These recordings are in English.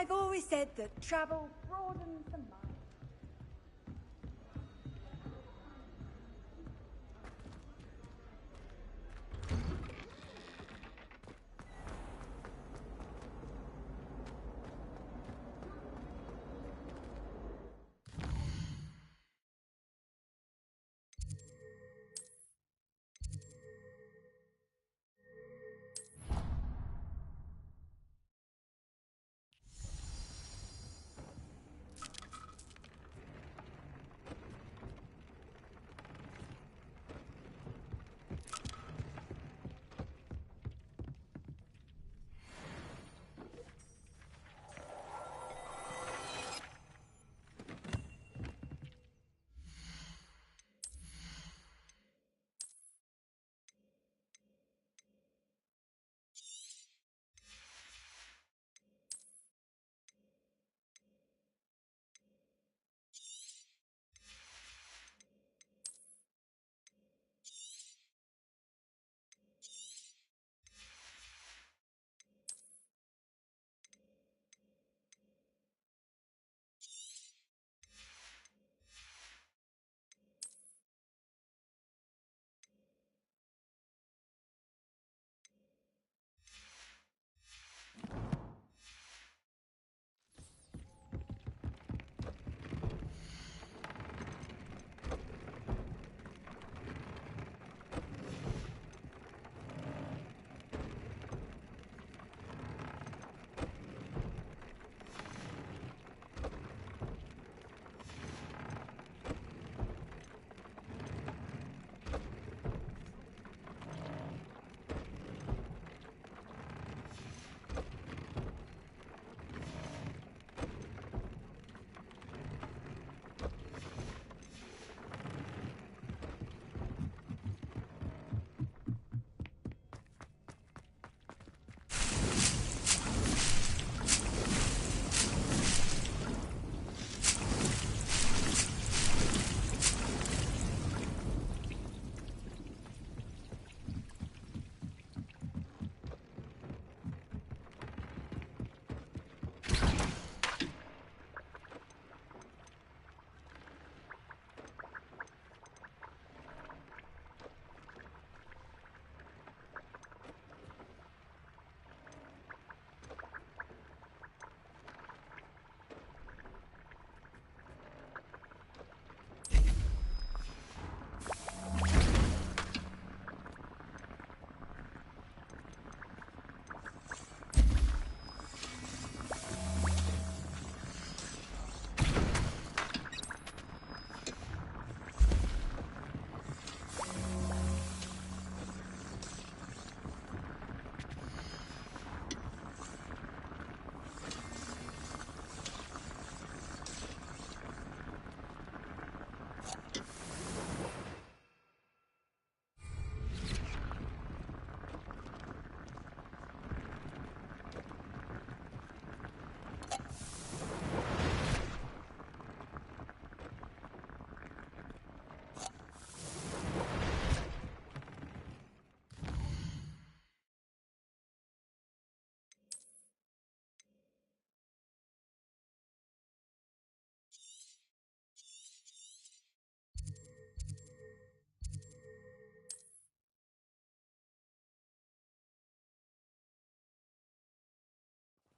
I've always said that travel broadens the mind.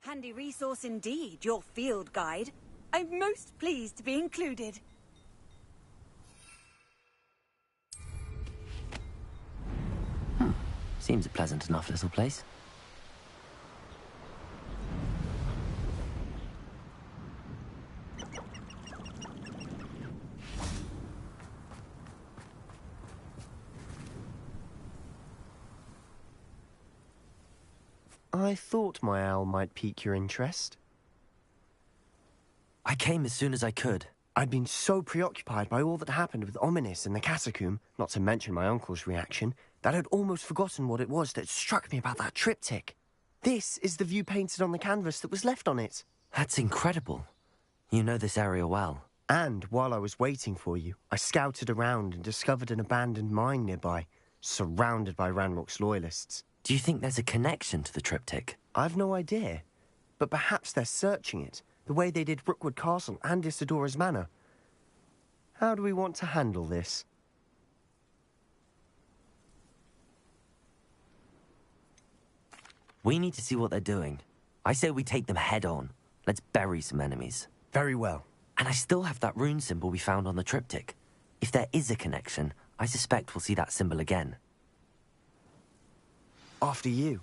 Handy resource indeed, your field guide. I'm most pleased to be included. Seems a pleasant enough little place. I thought my owl might pique your interest. I came as soon as I could. I'd been so preoccupied by all that happened with Ominis and the catacomb, not to mention my uncle's reaction, that I'd almost forgotten what it was that struck me about that triptych. This is the view painted on the canvas that was left on it. That's incredible. You know this area well. And while I was waiting for you, I scouted around and discovered an abandoned mine nearby, surrounded by Ranrock's loyalists. Do you think there's a connection to the triptych? I've no idea. but perhaps they're searching it, the way they did Rookwood Castle and Isidora's Manor. How do we want to handle this? We need to see what they're doing. I say we take them head on. Let's bury some enemies. Very well. And I still have that rune symbol we found on the triptych. If there is a connection, I suspect we'll see that symbol again. After you.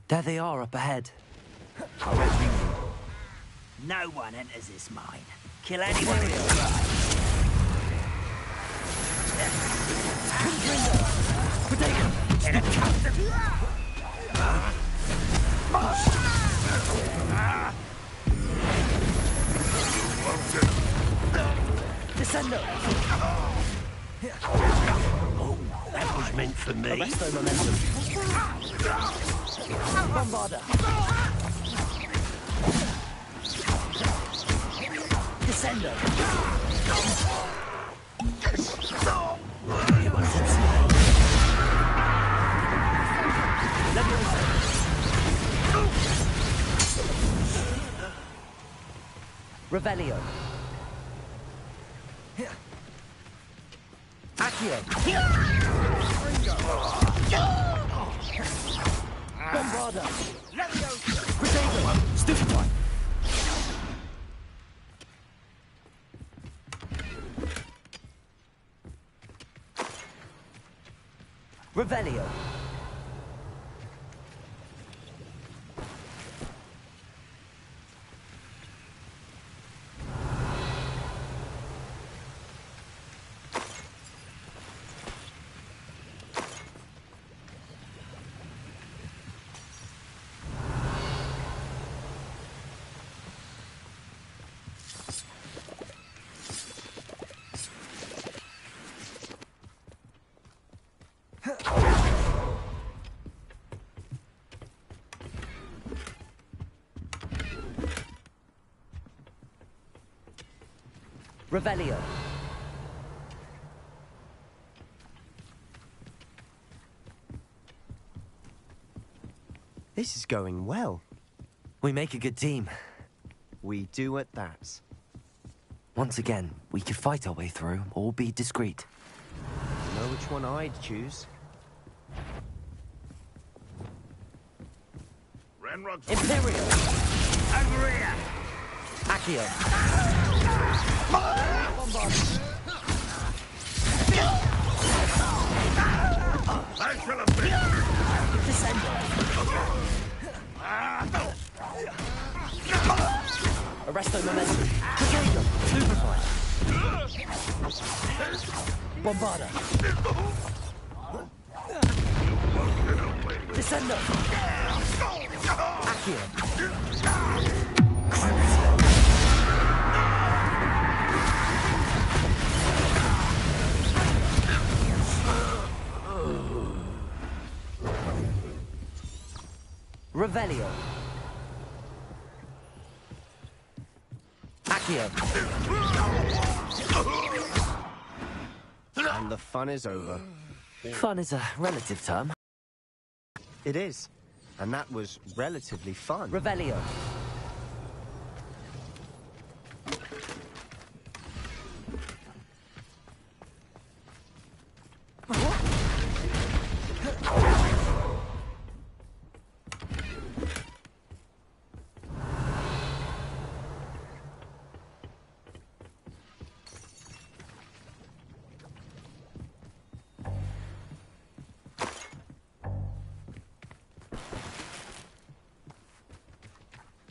There they are up ahead. No one enters this mine. Kill anyone who tries. It comes to Descendo! Oh, that was meant for me. Arresto momentum. Bombarda! Descendo! Revelio. Accio. Bombarda. Potato. Stupefy. Revelio. Revelio. This is going well. We make a good team. We do at that. Once again, we could fight our way through or be discreet. You know which one I'd choose? Imperial! over here. Accio! Bombard! I shall have been. Descendo! Arresto momentum! Potato! Stupefy! Bombarda! Descendo! Accio! Revelio. Accio. And the fun is over. Fun is a relative term. It is. And that was relatively fun. Revelio.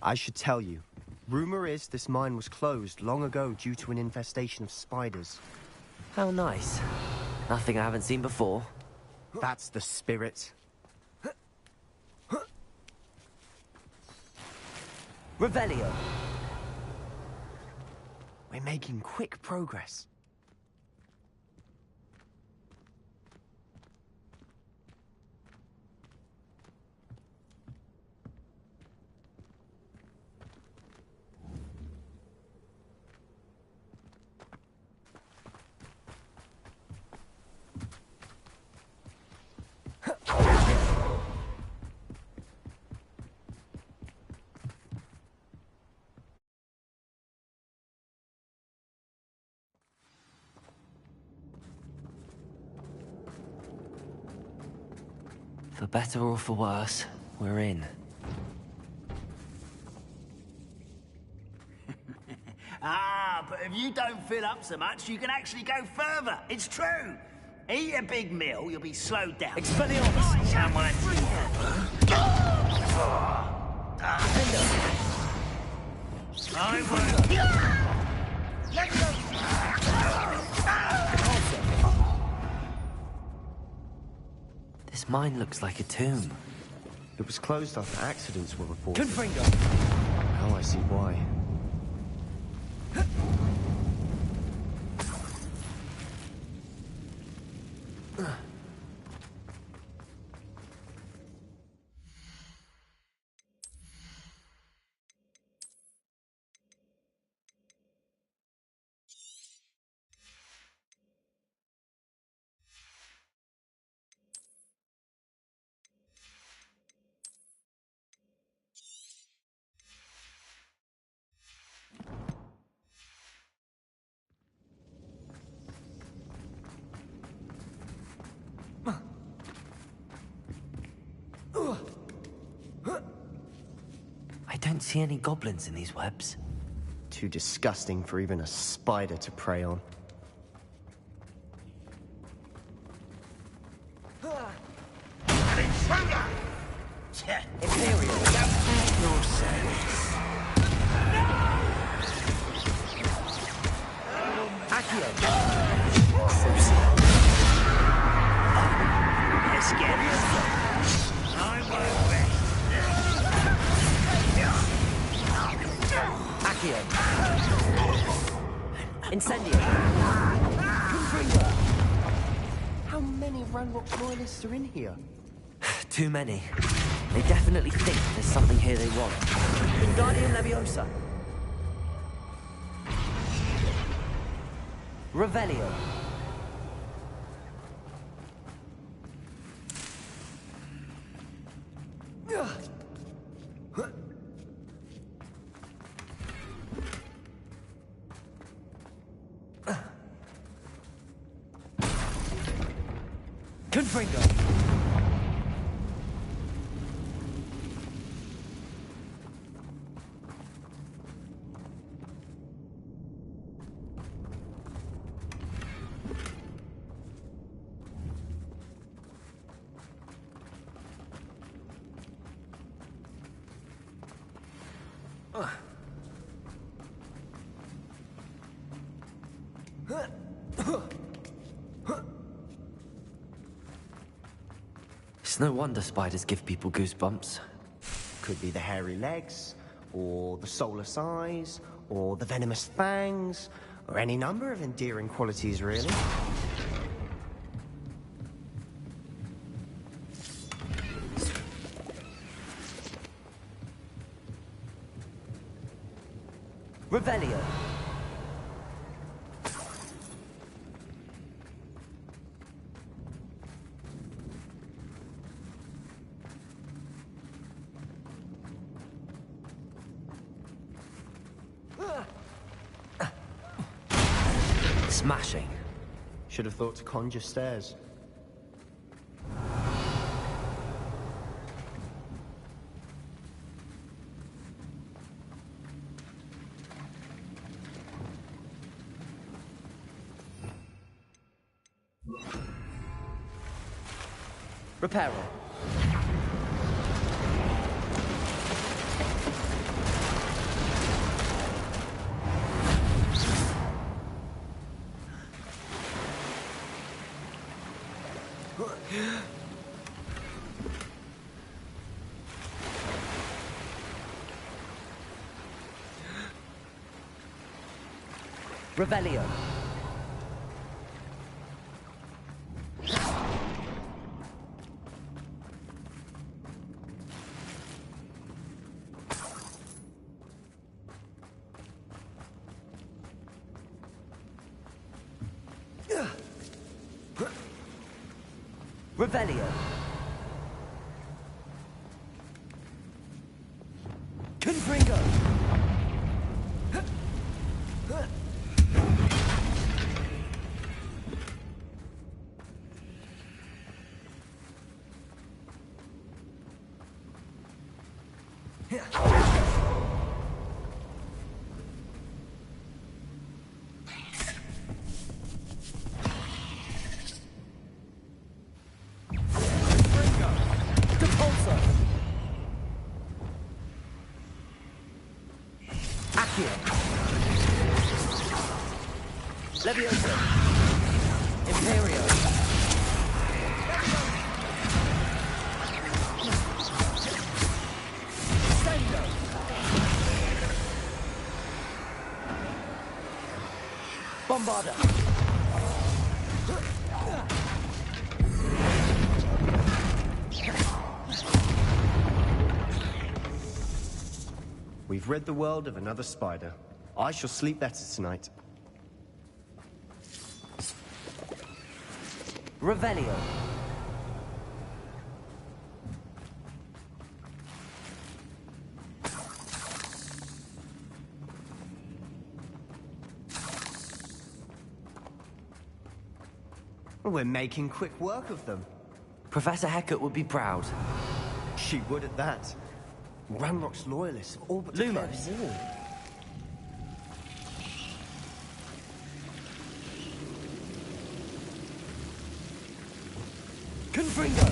I should tell you. Rumor is this mine was closed long ago due to an infestation of spiders. How nice. Nothing I haven't seen before. That's the spirit. Revelio. We're making quick progress. For better or for worse, we're in. But if you don't fill up so much, you can actually go further. It's true. Eat a big meal, you'll be slowed down. Expelliarmus! Someone... I won't... This mine looks like a tomb. It was closed after accidents were reported. Confringo! Now I see why. I don't see any goblins in these webs. Too disgusting for even a spider to prey on. Imperial, your service. Accio! Let's get it. I won't rest. Accio! Incendio! How many Ranrock loyalists are in here? Too many. They definitely think there's something here they want. Wingardium Leviosa! Revelio! Confringo! It's no wonder spiders give people goosebumps. Could be the hairy legs, or the soulless eyes, or the venomous fangs, or any number of endearing qualities, really. Revelio! Smashing. Should have thought to conjure stairs. Reparo. Revelio. Revelio. Confringo. Leviosa! Imperio! Bombarda! We've rid the world of another spider. I shall sleep better tonight. Revelio. We're making quick work of them. Professor Hecat would be proud. She would at that. Ranrock's loyalists have all but declared Lumos. war. Confringo!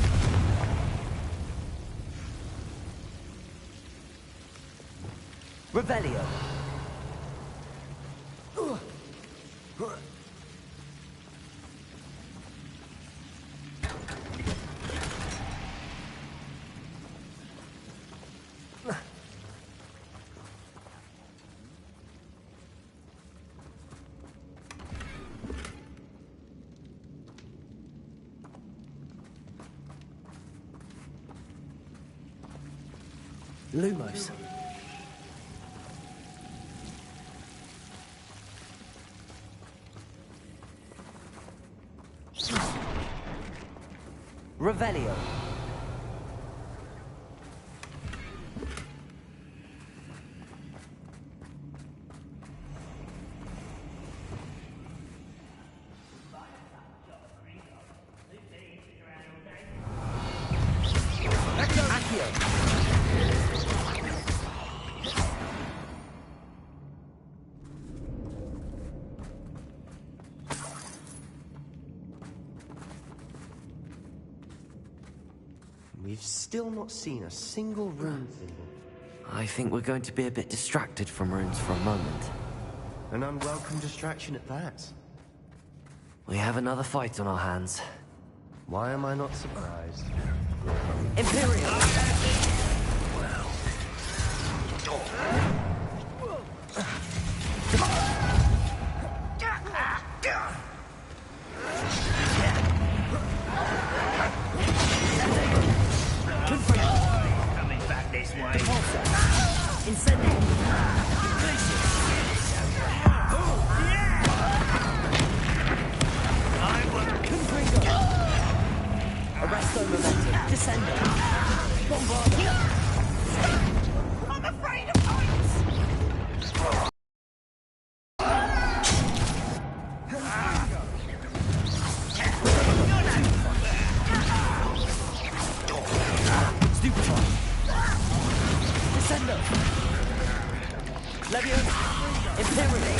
Revelio. Lumos. Revelio. We've still not seen a single rune symbol. I think we're going to be a bit distracted from runes for a moment. An unwelcome distraction at that. We have another fight on our hands. Why am I not surprised? Imperial! Coming back this way. Incendio! Arresto momentum. Descendo. Bombarda. I'm afraid of heights! Stupefy. Descendo. Levio. Imperial.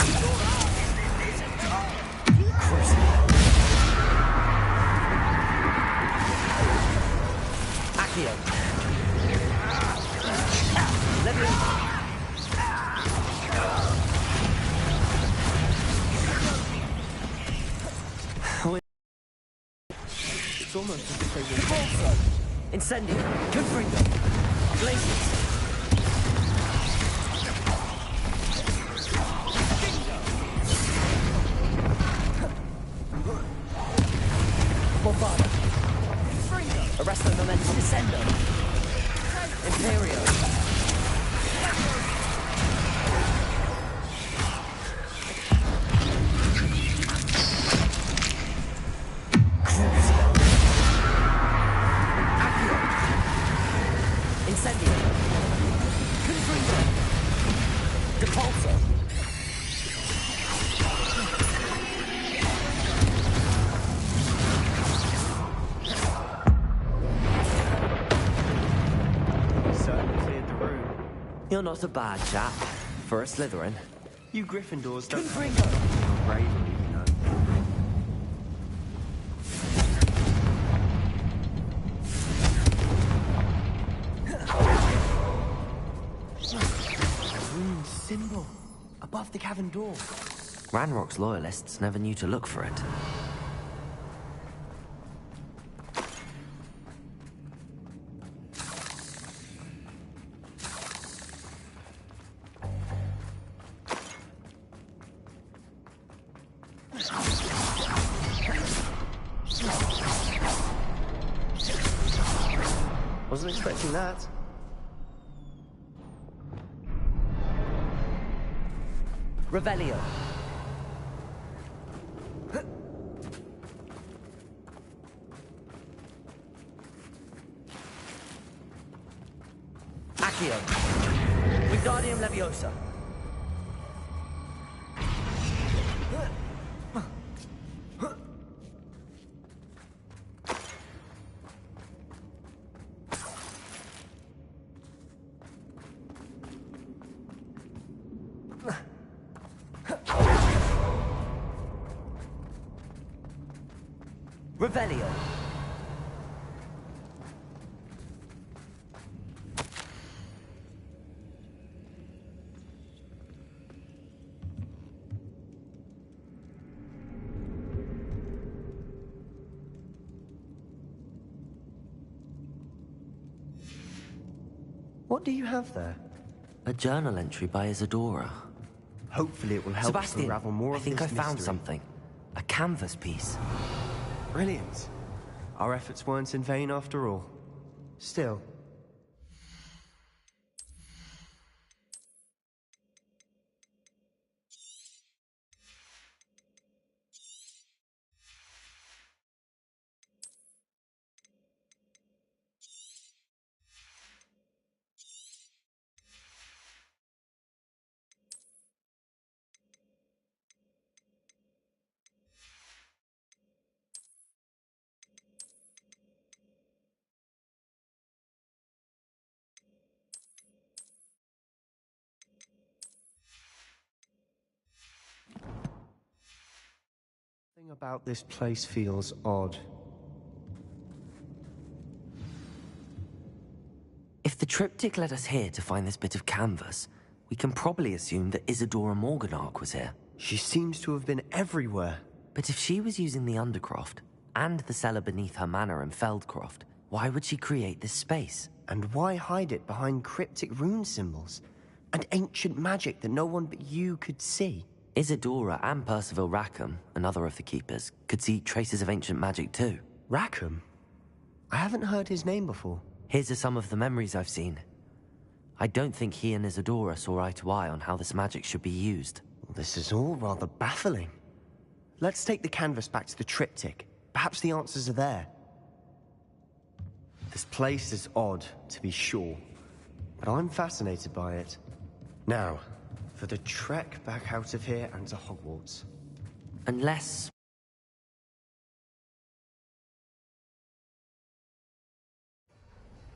Accio. Levio. It's almost as if they were... Incendio. Confringo. Glacius. Bombarda. Arresto momentum. Descendo. Imperio. Accio. Incendio. Confringo. Depulso. Certainly cleared the room. You're not a bad chap for a Slytherin. You Gryffindors don't Bring have bravery, you know. A rune symbol above the cavern door. Ranrock's loyalists never knew to look for it. Wasn't expecting that. Revelio. Accio. Wingardium Leviosa. Revelio. What do you have there? A journal entry by Isadora. Hopefully it will help us Sebastian, unravel more I of think this I found mystery. something. A canvas piece. Brilliant. Our efforts weren't in vain after all. Still. Something about this place feels odd. If the triptych led us here to find this bit of canvas, we can probably assume that Isadora Morganach was here. She seems to have been everywhere. But if she was using the Undercroft, and the cellar beneath her manor in Feldcroft, why would she create this space? And why hide it behind cryptic rune symbols? And ancient magic that no one but you could see? Isadora and Percival Rackham, another of the Keepers, could see traces of ancient magic too. Rackham? I haven't heard his name before. Here's are some of the memories I've seen. I don't think he and Isadora saw eye to eye on how this magic should be used. This is all rather baffling. Let's take the canvas back to the triptych. Perhaps the answers are there. This place is odd, to be sure, but I'm fascinated by it. Now, for the trek back out of here and to Hogwarts. Unless...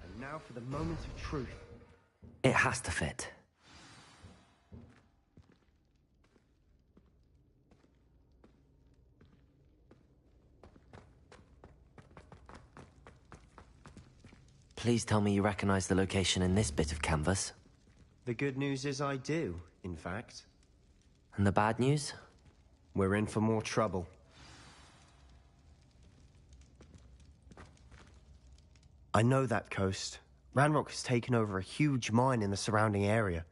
And now for the moment of truth. it has to fit. Please tell me you recognize the location in this bit of canvas. The good news is I do, in fact. And the bad news? We're in for more trouble. I know that coast. Ranrock has taken over a huge mine in the surrounding area.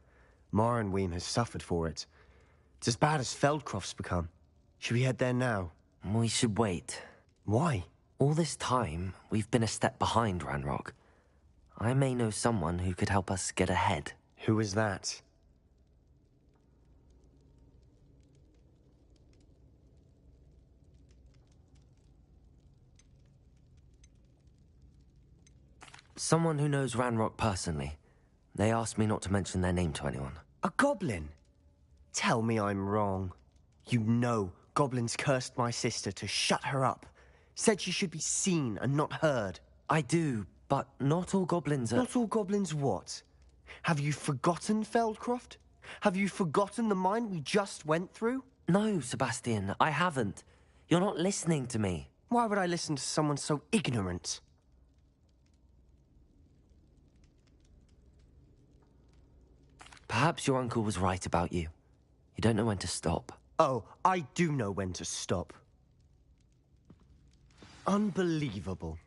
Mornweem has suffered for it. It's as bad as Feldcroft's become. Should we head there now? We should wait. Why? All this time, we've been a step behind Ranrock. I may know someone who could help us get ahead. Who is that? Someone who knows Ranrock personally. They asked me not to mention their name to anyone. A goblin? Tell me I'm wrong. You know goblins cursed my sister to shut her up. Said she should be seen and not heard. I do, but not all goblins are... Not all goblins what? Have you forgotten, Feldcroft? Have you forgotten the mine we just went through? No, Sebastian, I haven't. You're not listening to me. Why would I listen to someone so ignorant? Perhaps your uncle was right about you. You don't know when to stop. Oh, I do know when to stop. Unbelievable.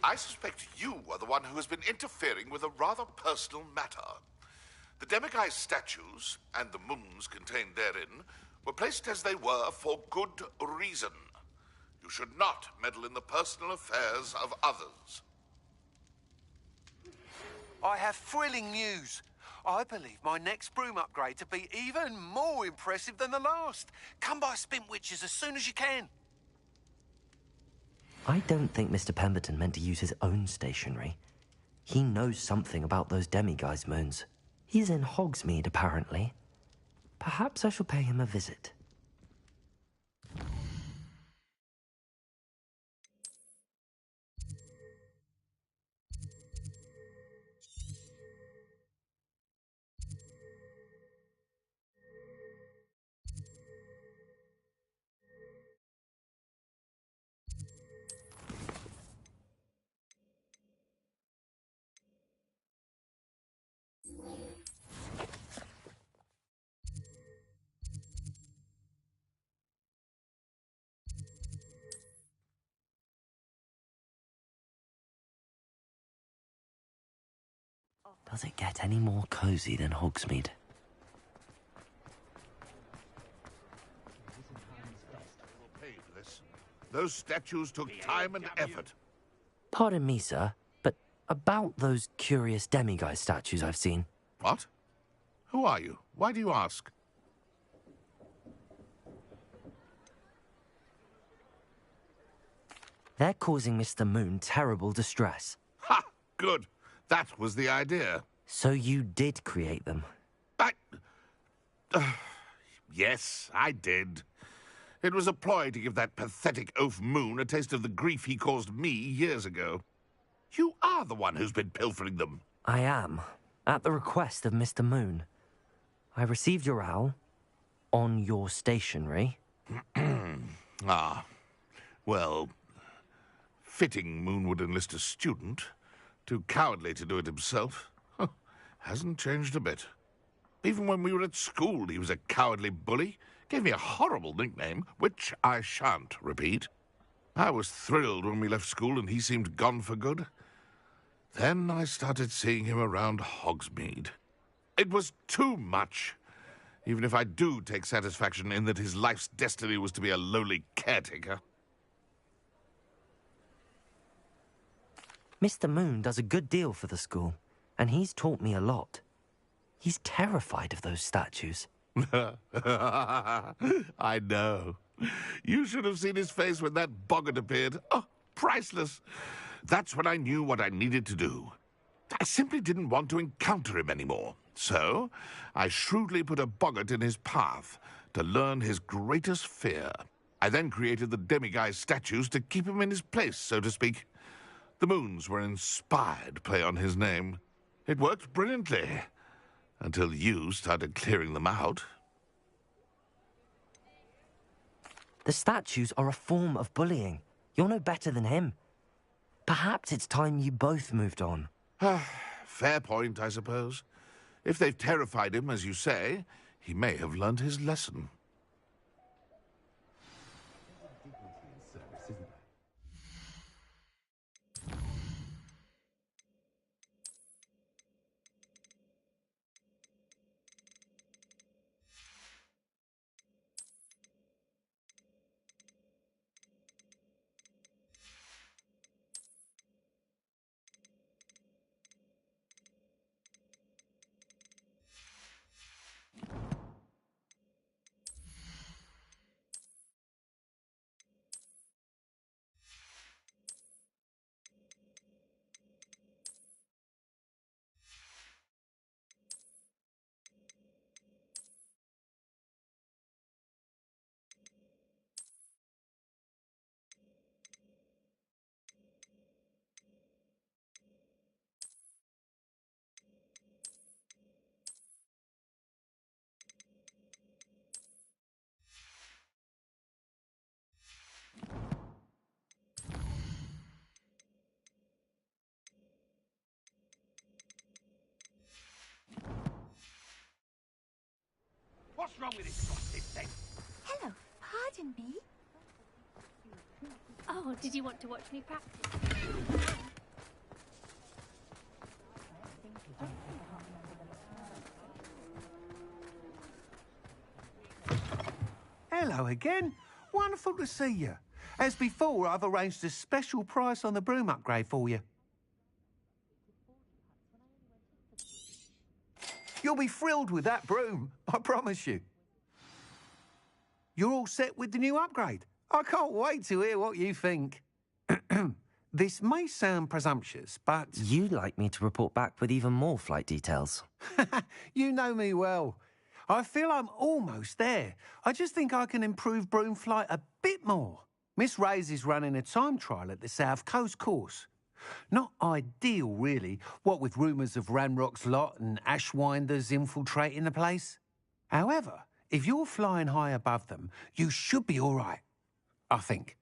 I suspect you are the one who has been interfering with a rather personal matter. The demiguise statues, and the moons contained therein, were placed as they were for good reason. You should not meddle in the personal affairs of others. I have thrilling news. I believe my next broom upgrade to be even more impressive than the last. Come by Spintwitches as soon as you can. I don't think Mr. Pemberton meant to use his own stationery. He knows something about those demiguise moons. He's in Hogsmeade, apparently. Perhaps I shall pay him a visit. Does it get any more cozy than Hogsmeade? Pay for this. Those statues took time and effort. Pardon me, sir, but about those curious demiguise statues I've seen. What? Who are you? Why do you ask? They're causing Mr. Moon terrible distress. Ha! Good. That was the idea. So you did create them? Yes, I did. It was a ploy to give that pathetic oaf Moon a taste of the grief he caused me years ago. You are the one who's been pilfering them. I am, at the request of Mr. Moon. I received your owl on your stationery. Ah, well, fitting Moon would enlist a student. Too cowardly to do it himself. Hasn't changed a bit. Even when we were at school, he was a cowardly bully. Gave me a horrible nickname, which I shan't repeat. I was thrilled when we left school and he seemed gone for good. Then I started seeing him around Hogsmeade. It was too much. Even if I do take satisfaction in that his life's destiny was to be a lowly caretaker. Mr. Moon does a good deal for the school, and he's taught me a lot. He's terrified of those statues. I know. You should have seen his face when that boggart appeared. Oh, priceless. That's when I knew what I needed to do. I simply didn't want to encounter him anymore. So, I shrewdly put a boggart in his path to learn his greatest fear. I then created the demiguise statues to keep him in his place, so to speak. The moons were an inspired play on his name. It worked brilliantly, until you started clearing them out. The statues are a form of bullying. You're no better than him. Perhaps it's time you both moved on. Fair point, I suppose. If they've terrified him, as you say, he may have learned his lesson. wrong with this gossip then? Hello, pardon me. Oh, did you want to watch me practice? Hello again. Wonderful to see you. As before, I've arranged a special price on the broom upgrade for you. You'll be thrilled with that broom, I promise you. You're all set with the new upgrade. I can't wait to hear what you think. This may sound presumptuous, but... You'd like me to report back with even more flight details. You know me well. I feel I'm almost there. I just think I can improve broom flight a bit more. Miss Ray's is running a time trial at the South Coast course. Not ideal, really, what with rumours of Ranrock's lot and Ashwinders infiltrating the place. However, if you're flying high above them, you should be all right, I think.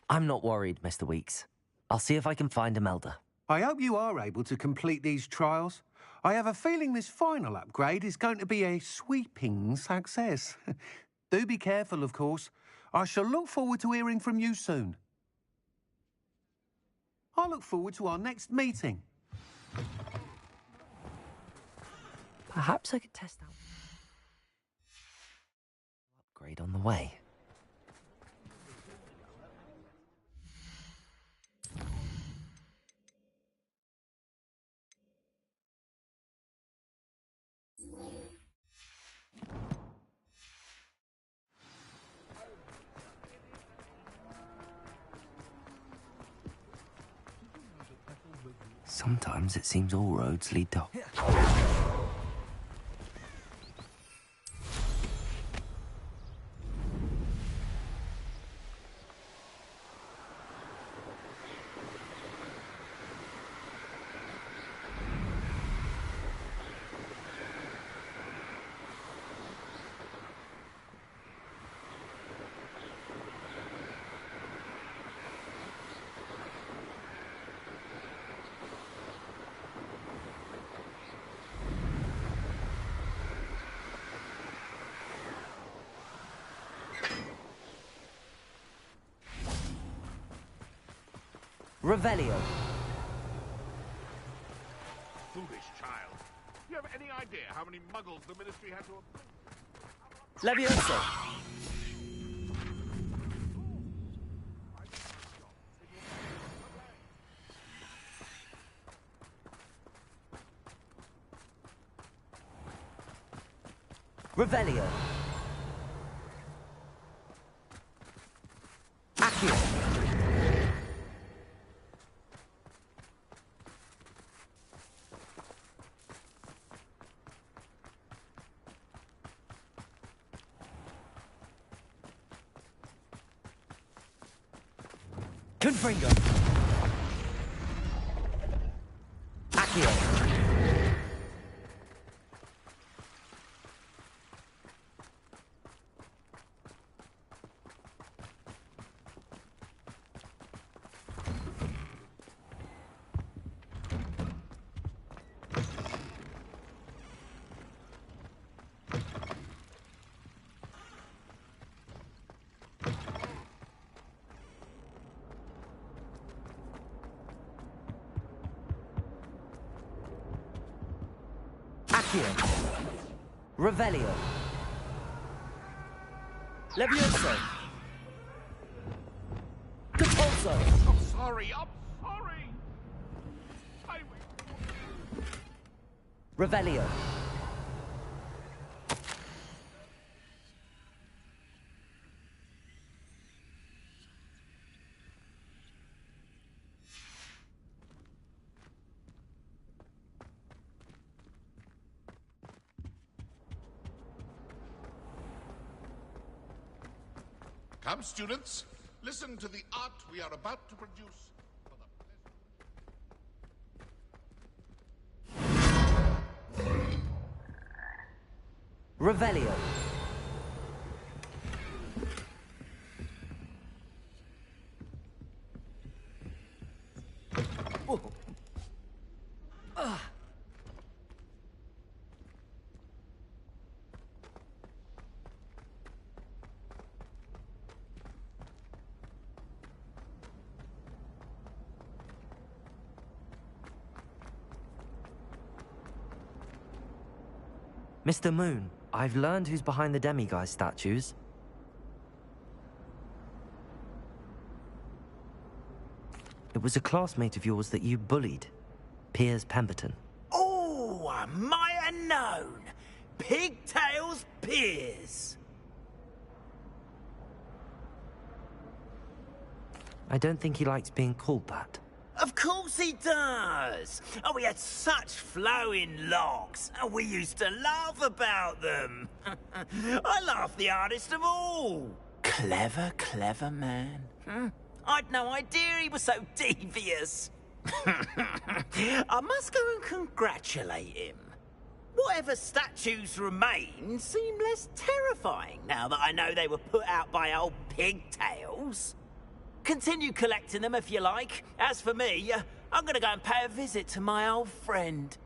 I'm not worried, Mr. Weeks. I'll see if I can find Imelda. I hope you are able to complete these trials. I have a feeling this final upgrade is going to be a sweeping success. Do be careful, of course. I shall look forward to hearing from you soon. I look forward to our next meeting. Perhaps I could test out upgrade on the way. Sometimes it seems all roads lead to... Revelio. Foolish child. Do you have any idea how many muggles the Ministry had to... Levioso. Revelio. Accio. Confringo. Accio. Revelio. Levioso. Compulso. I'm sorry. Revelio. Come, students, listen to the art we are about to produce. Revelio. Mr. Moon, I've learned who's behind the demiguise statues. It was a classmate of yours that you bullied, Piers Pemberton. Oh, I might have known. Pigtails Piers. I don't think he likes being called that. Of course he does. Oh, we had such flowing locks, and we used to laugh about them. I laughed the hardest of all. Clever, clever man. I'd no idea he was so devious. I must go and congratulate him. Whatever statues remain seem less terrifying now that I know they were put out by old pigtails. Continue collecting them if you like. As for me, I'm gonna go and pay a visit to my old friend.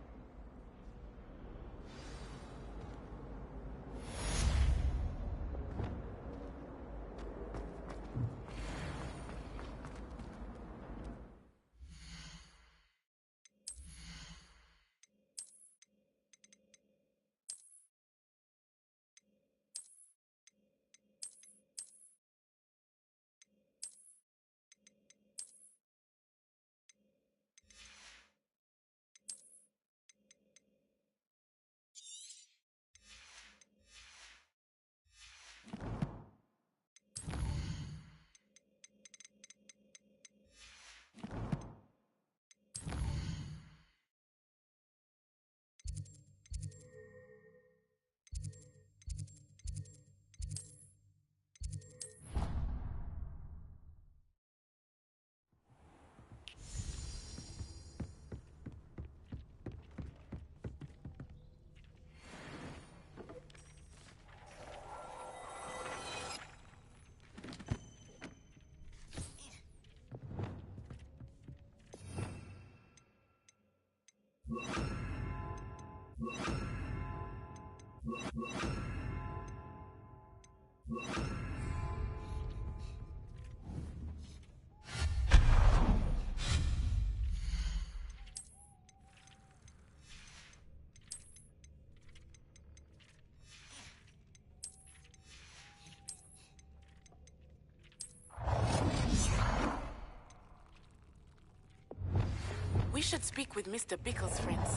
We should speak with Mr. Bickle's friends.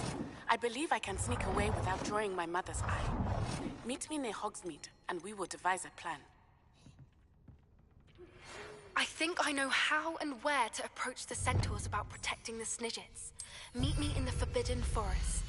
I believe I can sneak away without drawing my mother's eye. Meet me near Hogsmeade, and we will devise a plan. I think I know how and where to approach the centaurs about protecting the Snidgets. Meet me in the Forbidden Forest.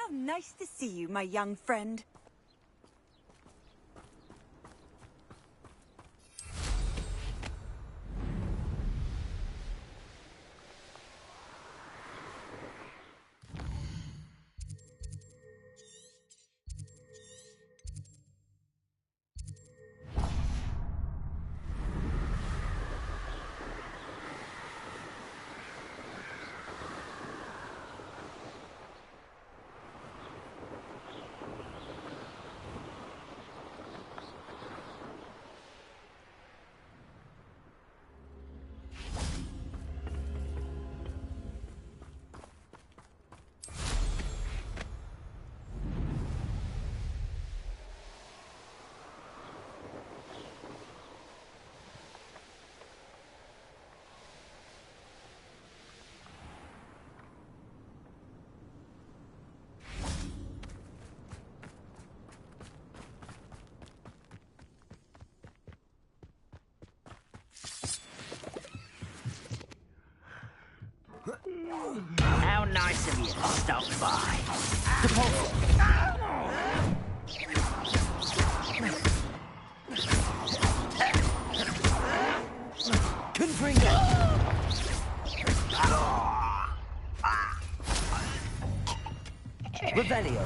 How nice to see you, my young friend. How nice of you to stop by. Confringo! Revelio.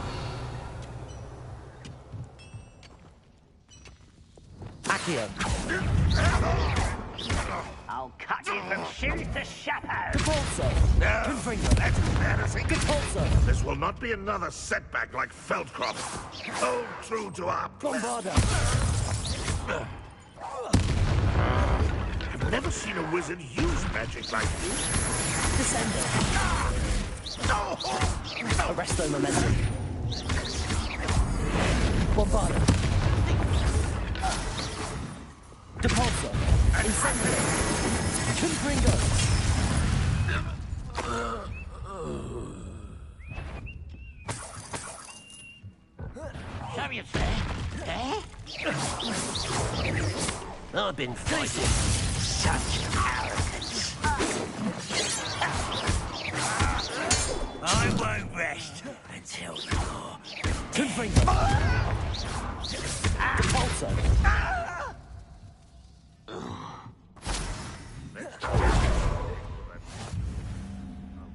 Accio. I'll cut you from shoes to chapeau. Capolso. Confringo. That's embarrassing. Capolso. This will not be another setback like Feldkrop. Hold true to our plan. Bombarda. I've never seen a wizard use magic like this. Descender. No! Arresto momentum. Bombarda. Depulso. Incendio. Confringo. So you say? Eh? I've been fighting such arrogance. I won't rest until you're Confringo. Depulso. I'll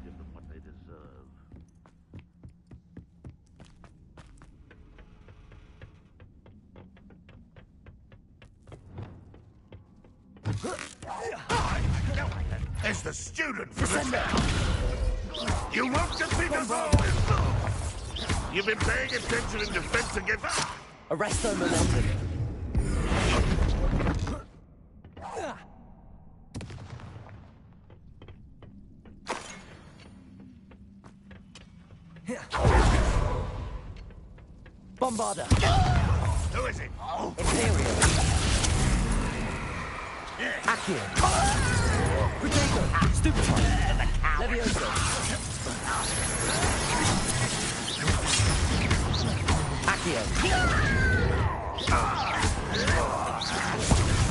give them what they deserve. As the student from the town, you won't defeat us all! You've been paying attention in defense against... Arresto momentum. Bombarda. Who is it? Imperial. Accio. Protego. Stupefy. Levioso. Accio.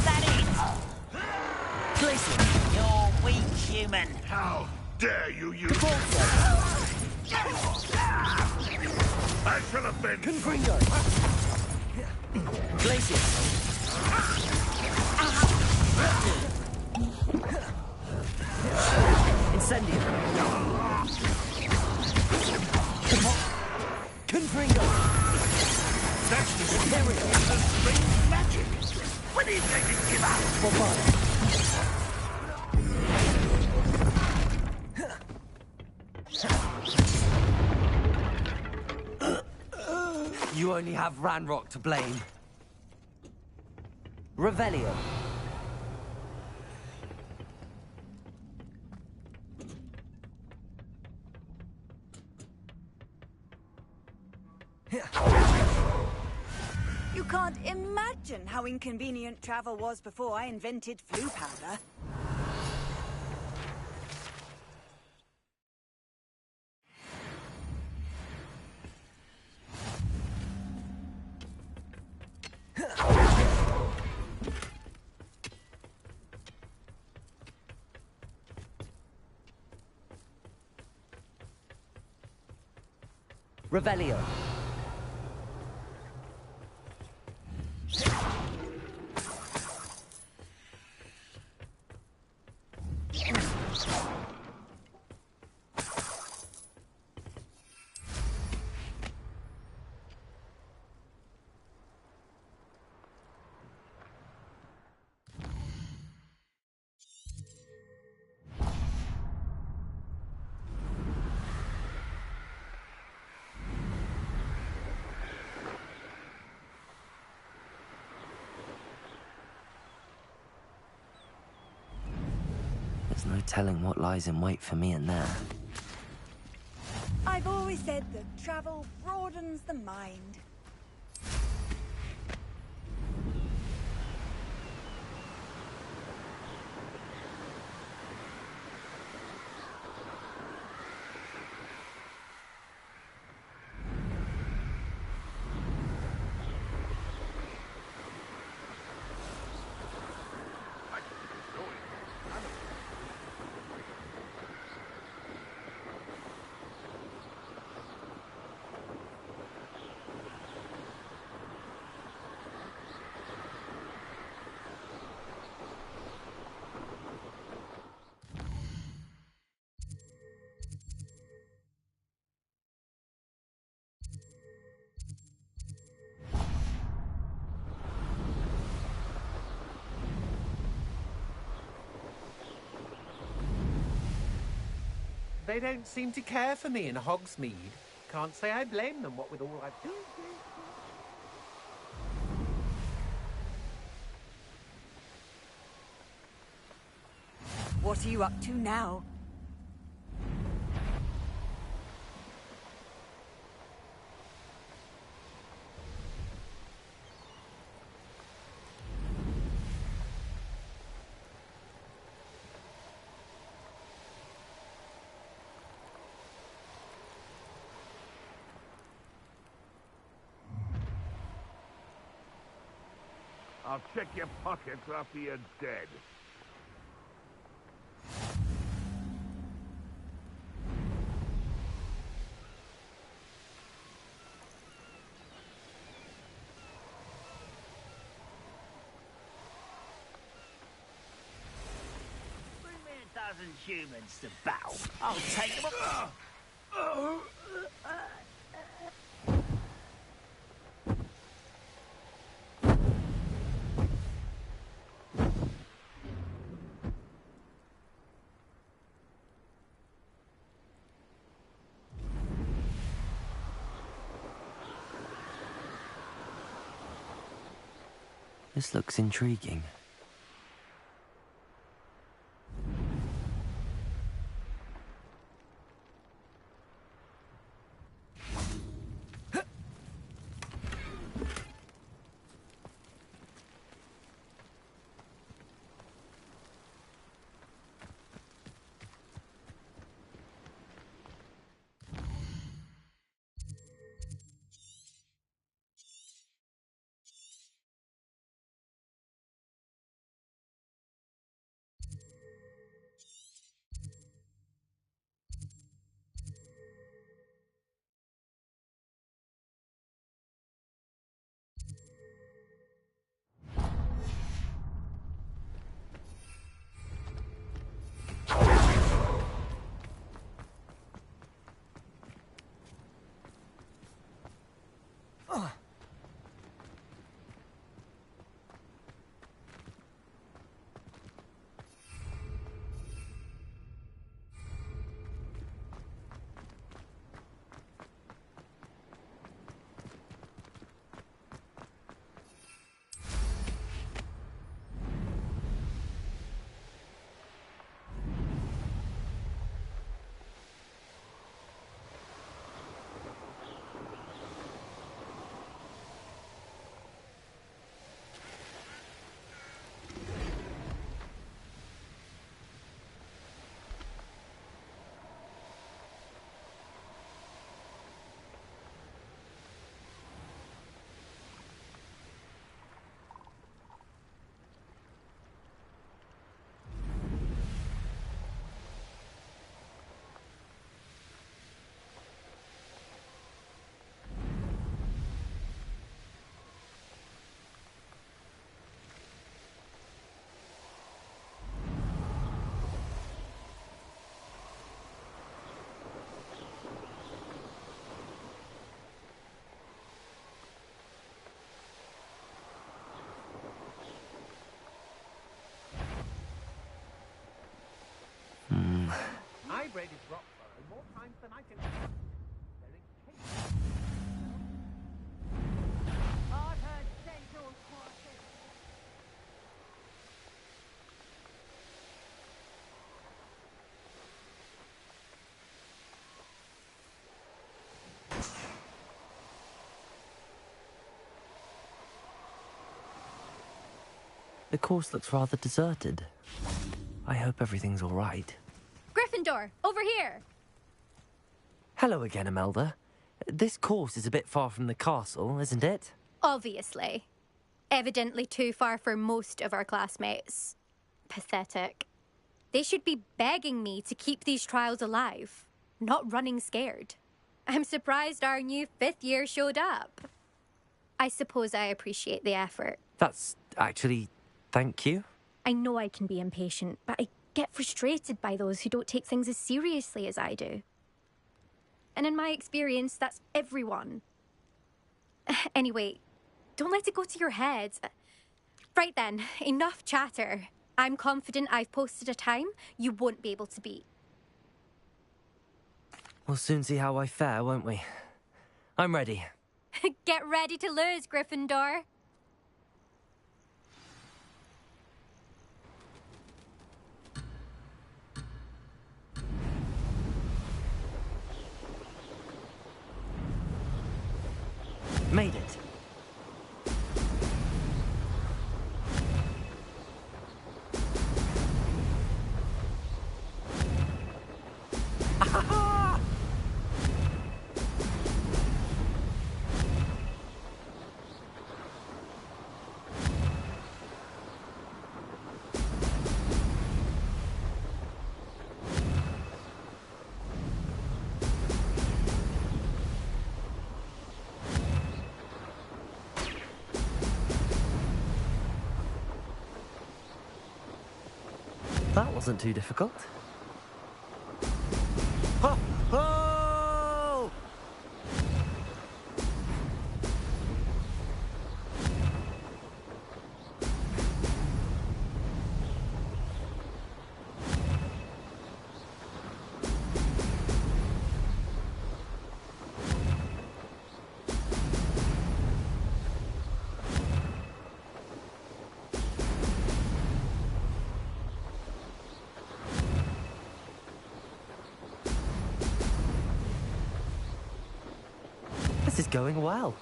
that it? Glacier. You're weak, human. How dare you use... Capolso. I shall have been... Confringo. Glacier. Incendio. Confringo. That's the Imperial. strange magic. When do you think you give up? Bombarda. You only have Ranrock to blame. Revelio. You can't imagine how inconvenient travel was before I invented flu powder. Revelio. There's no telling what lies in wait for me in there. I've always said that travel broadens the mind. They don't seem to care for me in Hogsmeade. Can't say I blame them, what with all I've done. What are you up to now? I'll check your pockets after you're dead. Bring me 1,000 humans to battle. I'll take them up. This looks intriguing. read his rock photo more times than I can... Arthur Central Quartet. The course looks rather deserted. I hope everything's all right. Gryffindor, over here! Hello again, Imelda. This course is a bit far from the castle, isn't it? Obviously. Evidently too far for most of our classmates. Pathetic. They should be begging me to keep these trials alive, not running scared. I'm surprised our new 5th year showed up. I suppose I appreciate the effort. That's actually... thank you. I know I can be impatient, but I get frustrated by those who don't take things as seriously as I do. And in my experience, that's everyone. Anyway, don't let it go to your head. Right then, enough chatter. I'm confident I've posted a time you won't be able to beat. We'll soon see how I fare, won't we? I'm ready. Get ready to lose, Gryffindor. Made it. That wasn't too difficult. Ho! Ho! This is going well.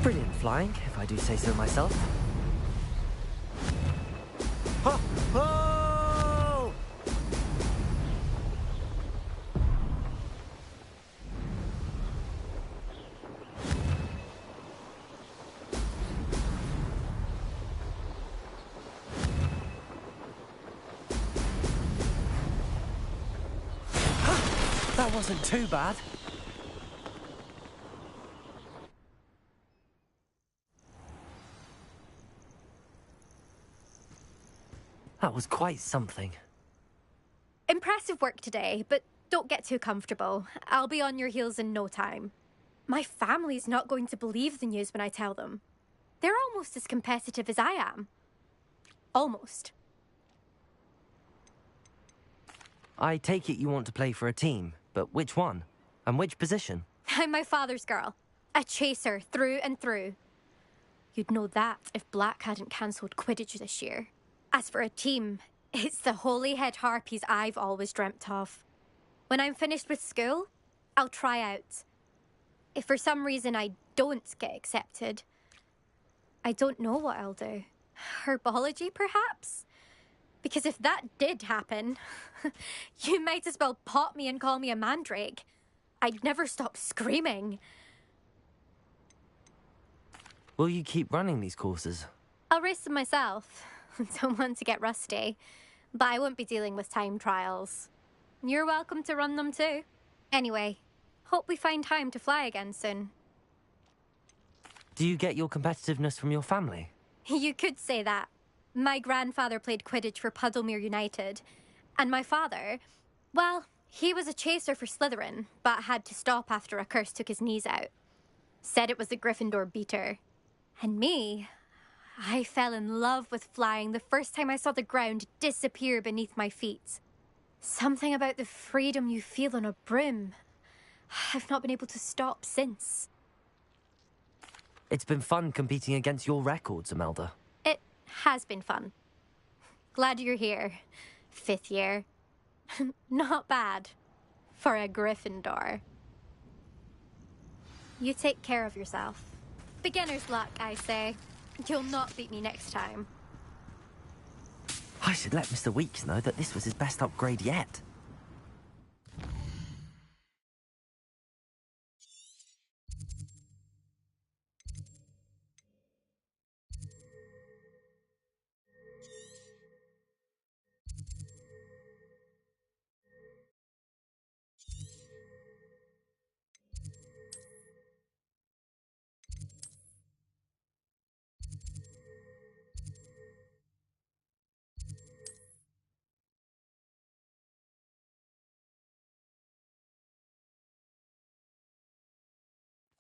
Brilliant flying, if I do say so myself. Ho! Ho! That wasn't too bad. That was quite something. Impressive work today, but don't get too comfortable. I'll be on your heels in no time. My family's not going to believe the news when I tell them. They're almost as competitive as I am. Almost. I take it you want to play for a team, but which one? And which position? I'm my father's girl. A chaser through and through. You'd know that if Black hadn't cancelled Quidditch this year. As for a team, it's the holy-head harpies I've always dreamt of. When I'm finished with school, I'll try out. If for some reason I don't get accepted, I don't know what I'll do. Herbology, perhaps? Because if that did happen, you might as well pop me and call me a mandrake. I'd never stop screaming. Will you keep running these courses? I'll race them myself. Don't want to get rusty, but I won't be dealing with time trials. You're welcome to run them too. Anyway, hope we find time to fly again soon. Do you get your competitiveness from your family? You could say that. My grandfather played Quidditch for Puddlemere United, and my father, well, he was a chaser for Slytherin, but had to stop after a curse took his knees out. Said it was the Gryffindor beater. And me, I fell in love with flying the first time I saw the ground disappear beneath my feet. Something about the freedom you feel on a broom. I've not been able to stop since. It's been fun competing against your records, Imelda. It has been fun. Glad you're here. 5th year. Not bad. For a Gryffindor. You take care of yourself. Beginner's luck, I say. You'll not beat me next time. I should let Mr. Weeks know that this was his best upgrade yet.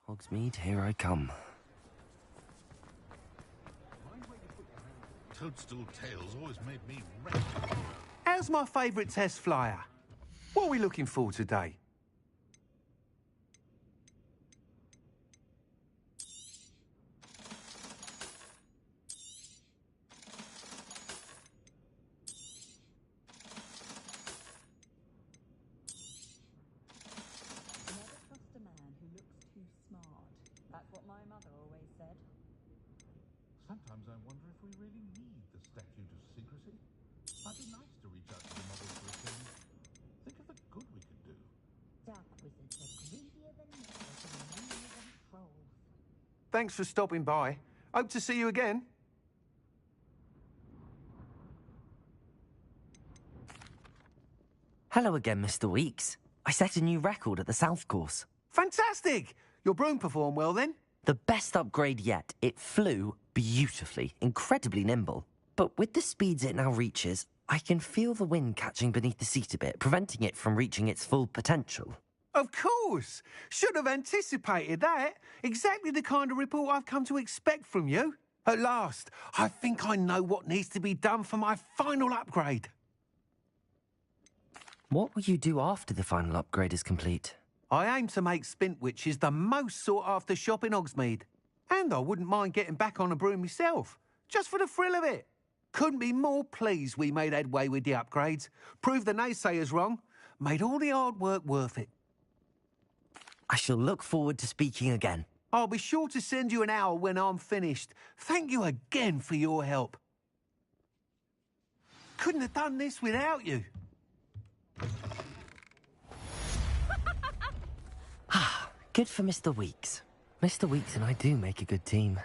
Hogsmeade, here I come. Toadstool tails always made me wretched. How's my favourite test flyer? What are we looking for today? Never trust a man who looks too smart. That's what my mother always said. Sometimes I wonder if we really need the statute of secrecy. Might be nice to reach out to the mothers for a change. Think of the good we could do. Dark wizards are greedier than nippers and meaner than trolls. Thanks for stopping by. Hope to see you again. Hello again, Mr. Weeks. I set a new record at the South Course. Fantastic! Your broom performed well then? The best upgrade yet. It flew beautifully, incredibly nimble. But with the speeds it now reaches, I can feel the wind catching beneath the seat a bit, preventing it from reaching its full potential. Of course! Should have anticipated that. Exactly the kind of report I've come to expect from you. At last, I think I know what needs to be done for my final upgrade. What will you do after the final upgrade is complete? I aim to make Spintwitches the most sought-after shop in Hogsmeade. And I wouldn't mind getting back on a broom myself, just for the thrill of it. Couldn't be more pleased we made headway with the upgrades, proved the naysayers wrong, made all the hard work worth it. I shall look forward to speaking again. I'll be sure to send you an owl when I'm finished. Thank you again for your help. Couldn't have done this without you. Good for Mr. Weeks. Mr. Weeks and I do make a good team.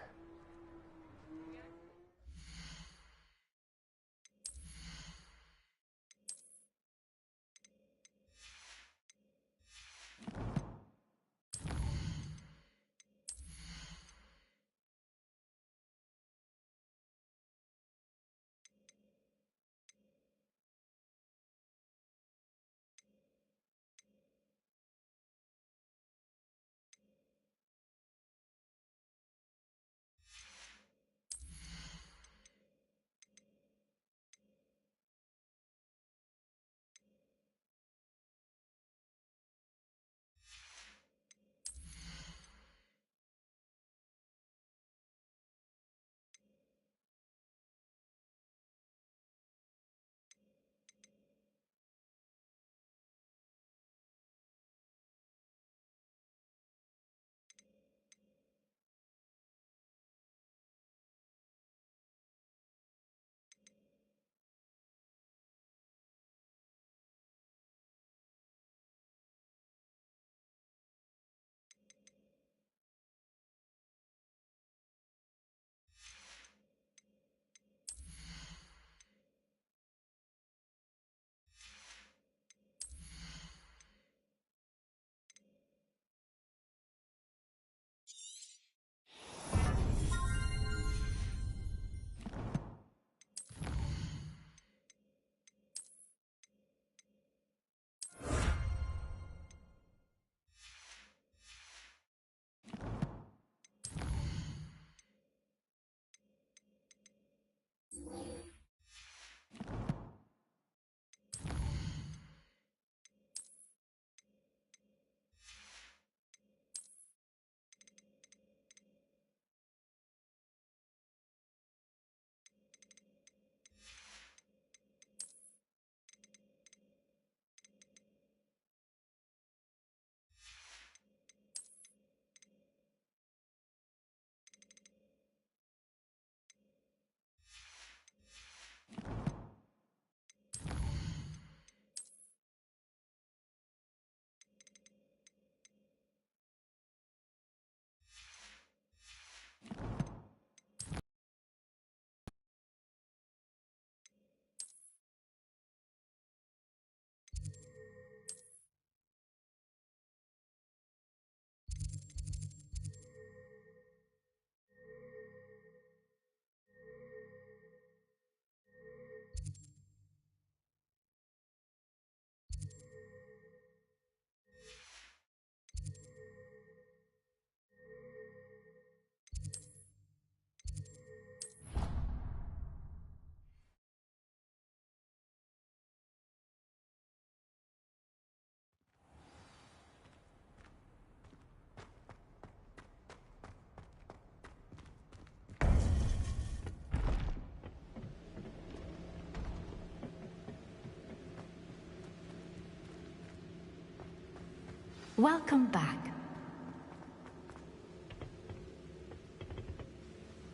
Welcome back.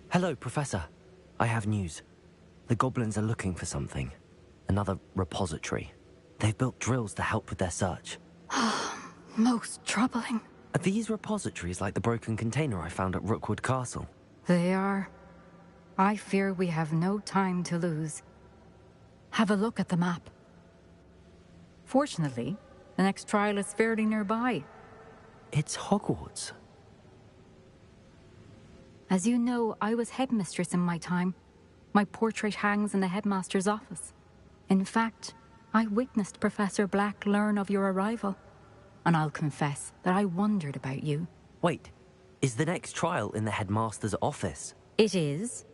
Hello, Professor. I have news. The goblins are looking for something. Another repository. They've built drills to help with their search. Most troubling. Are these repositories like the broken container I found at Rookwood Castle? They are. I fear we have no time to lose. Have a look at the map. Fortunately, the next trial is fairly nearby. It's Hogwarts. As you know, I was headmistress in my time. My portrait hangs in the headmaster's office. In fact, I witnessed Professor Black learn of your arrival. And I'll confess that I wondered about you. Wait, is the next trial in the headmaster's office? It is.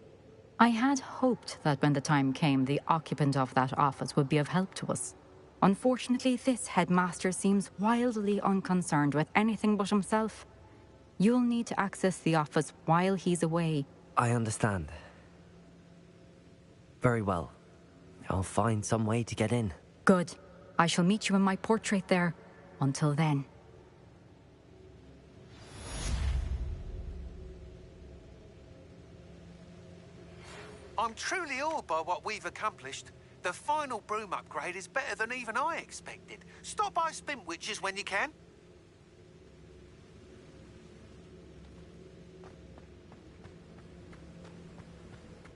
I had hoped that when the time came, the occupant of that office would be of help to us. Unfortunately, this headmaster seems wildly unconcerned with anything but himself. You'll need to access the office while he's away. I understand. Very well. I'll find some way to get in. Good. I shall meet you in my portrait there. Until then. I'm truly awed by what we've accomplished. The final broom upgrade is better than even I expected. Stop by Spintwitches when you can.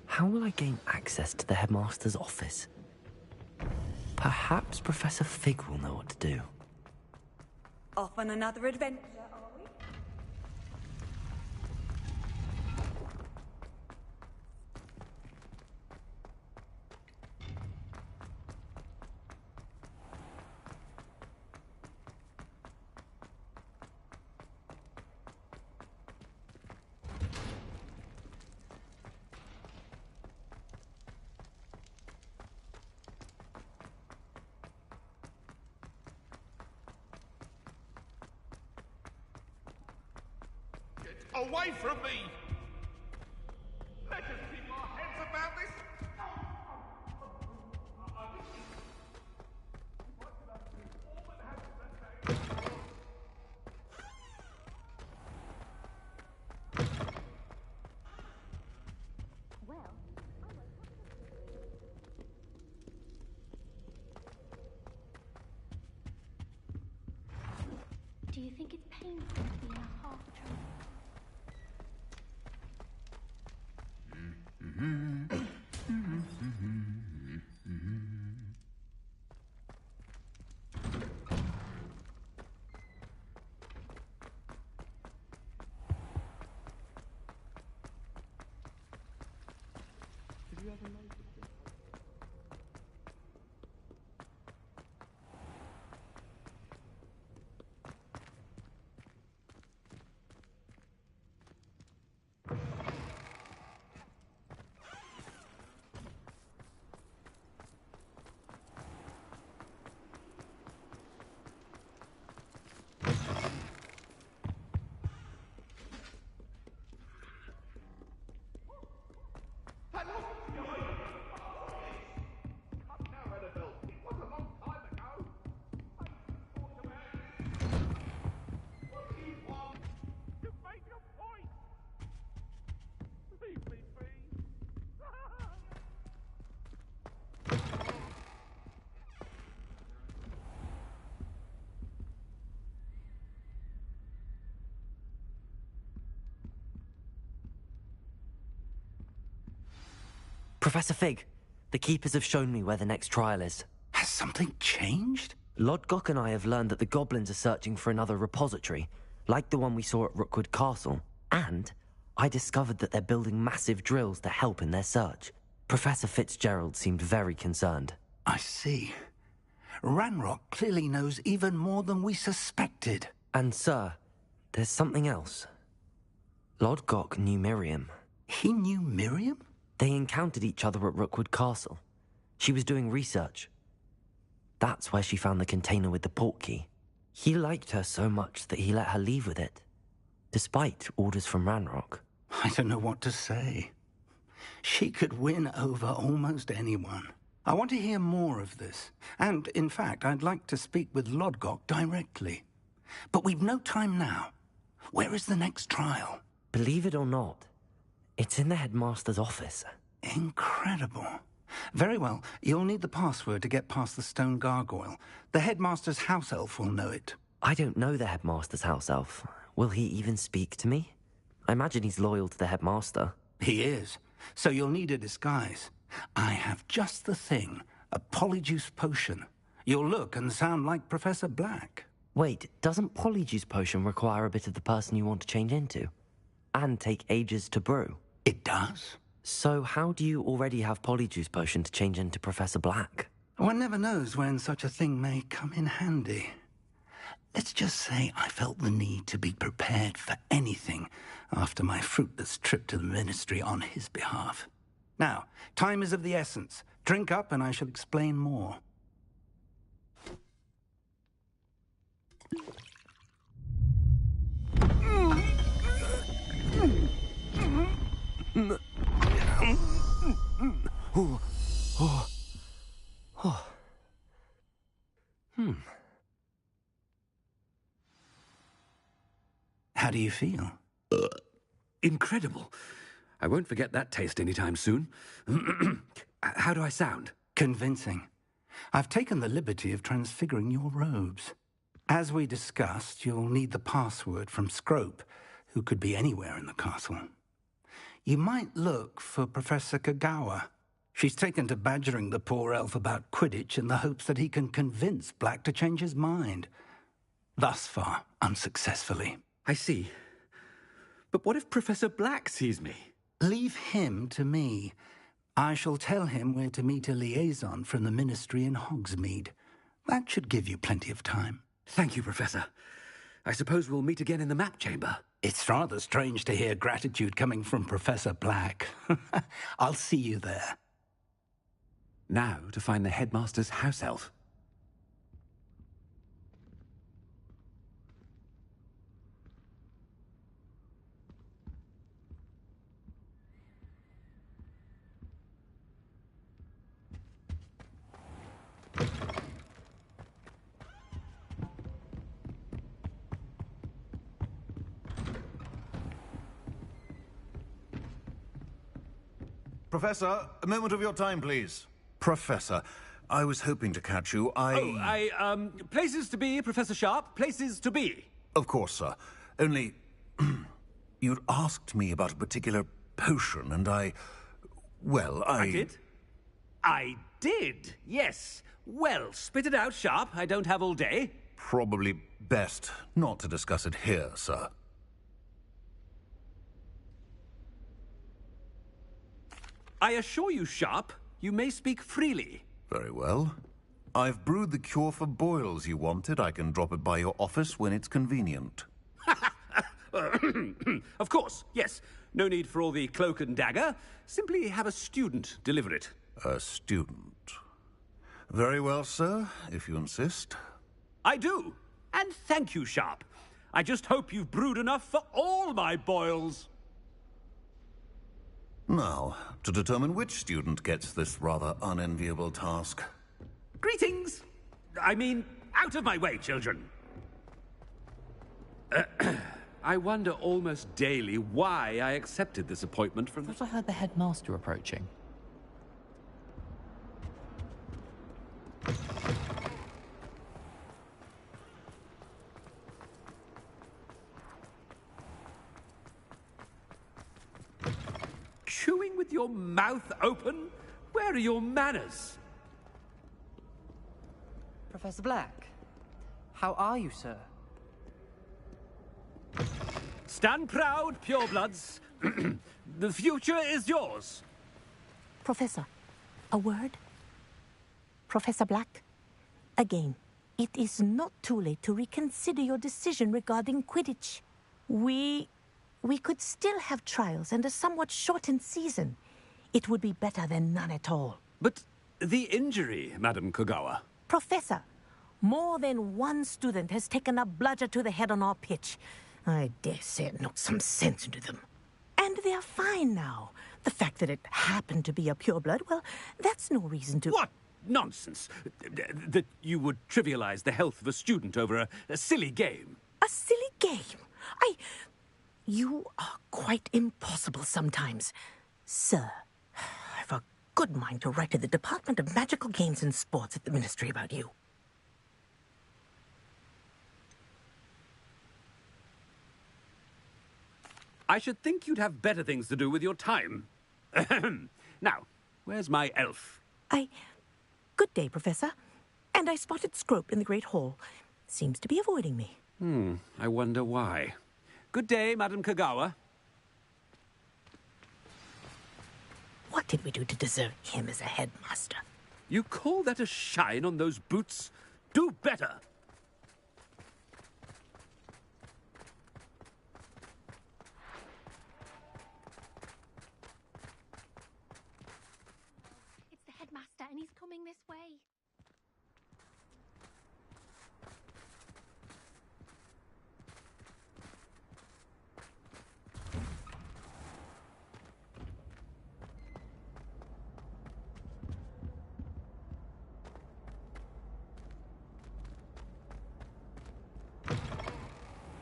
How will I gain access to the headmaster's office? Perhaps Professor Fig will know what to do. Off on another adventure, are we? Away from me! Let us keep our heads about this! Do you think it's painful to be in a half trunk? Professor Fig, the Keepers have shown me where the next trial is. Has something changed? Lodgok and I have learned that the goblins are searching for another repository, like the one we saw at Rookwood Castle. And I discovered that they're building massive drills to help in their search. Professor Fitzgerald seemed very concerned. I see. Ranrock clearly knows even more than we suspected. And, sir, there's something else. Lodgok knew Miriam. He knew Miriam? They encountered each other at Rookwood Castle. She was doing research. That's where she found the container with the portkey. He liked her so much that he let her leave with it, despite orders from Ranrock. I don't know what to say. She could win over almost anyone. I want to hear more of this. And, in fact, I'd like to speak with Lodgok directly. But we've no time now. Where is the next trial? Believe it or not, it's in the headmaster's office. Incredible. Very well. You'll need the password to get past the stone gargoyle. The headmaster's house elf will know it. I don't know the headmaster's house elf. Will he even speak to me? I imagine he's loyal to the headmaster. He is. So you'll need a disguise. I have just the thing. A polyjuice potion. You'll look and sound like Professor Black. Wait, doesn't polyjuice potion require a bit of the person you want to change into? And take ages to brew? It does. So how do you already have polyjuice potion to change into Professor Black? One never knows when such a thing may come in handy. Let's just say I felt the need to be prepared for anything after my fruitless trip to the Ministry on his behalf. Now, time is of the essence. Drink up and I shall explain more. How do you feel? Incredible. I won't forget that taste anytime soon. How do I sound? Convincing. I've taken the liberty of transfiguring your robes. As we discussed, you'll need the password from Scrope, who could be anywhere in the castle. You might look for Professor Kagawa. She's taken to badgering the poor elf about Quidditch in the hopes that he can convince Black to change his mind. Thus far, unsuccessfully. I see. But what if Professor Black sees me? Leave him to me. I shall tell him where to meet a liaison from the Ministry in Hogsmeade. That should give you plenty of time. Thank you, Professor. I suppose we'll meet again in the map chamber. It's rather strange to hear gratitude coming from Professor Black. I'll see you there. Now to find the headmaster's house elf. Professor, a moment of your time, please. Professor, I was hoping to catch you. Places to be, Professor Sharp. Places to be. Of course, sir. Only, you'd asked me about a particular potion, and I did? I did, yes. Well, spit it out, Sharp. I don't have all day. Probably best not to discuss it here, sir. I assure you, Sharp, you may speak freely. Very well. I've brewed the cure for boils you wanted. I can drop it by your office when it's convenient. Of course, yes. No need for all the cloak and dagger. Simply have a student deliver it. A student. Very well, sir, if you insist. I do. And thank you, Sharp. I just hope you've brewed enough for all my boils. Now, to determine which student gets this rather unenviable task. Greetings! I mean, out of my way, children. I wonder almost daily why I accepted this appointment from... I thought I heard the headmaster approaching. Chewing with your mouth open? Where are your manners? Professor Black, how are you, sir? Stand proud, purebloods. The future is yours. Professor, a word? Professor Black, again, it is not too late to reconsider your decision regarding Quidditch. We could still have trials and a somewhat shortened season. It would be better than none at all. But the injury, Madam Kagawa. Professor, more than one student has taken a bludger to the head on our pitch. I dare say it knocked some sense into them. And they're fine now. The fact that it happened to be a pureblood, well, that's no reason to... What? nonsense. That you would trivialize the health of a student over a silly game. A silly game? You are quite impossible sometimes. Sir, I've a good mind to write to the Department of Magical Games and Sports at the Ministry about you. I should think you'd have better things to do with your time. Now, where's my elf? Good day, Professor. And I spotted Scrope in the Great Hall. Seems to be avoiding me. I wonder why. Good day, Madam Kagawa. What did we do to deserve him as a headmaster? You call that a shine on those boots? Do better! It's the headmaster, and he's coming this way.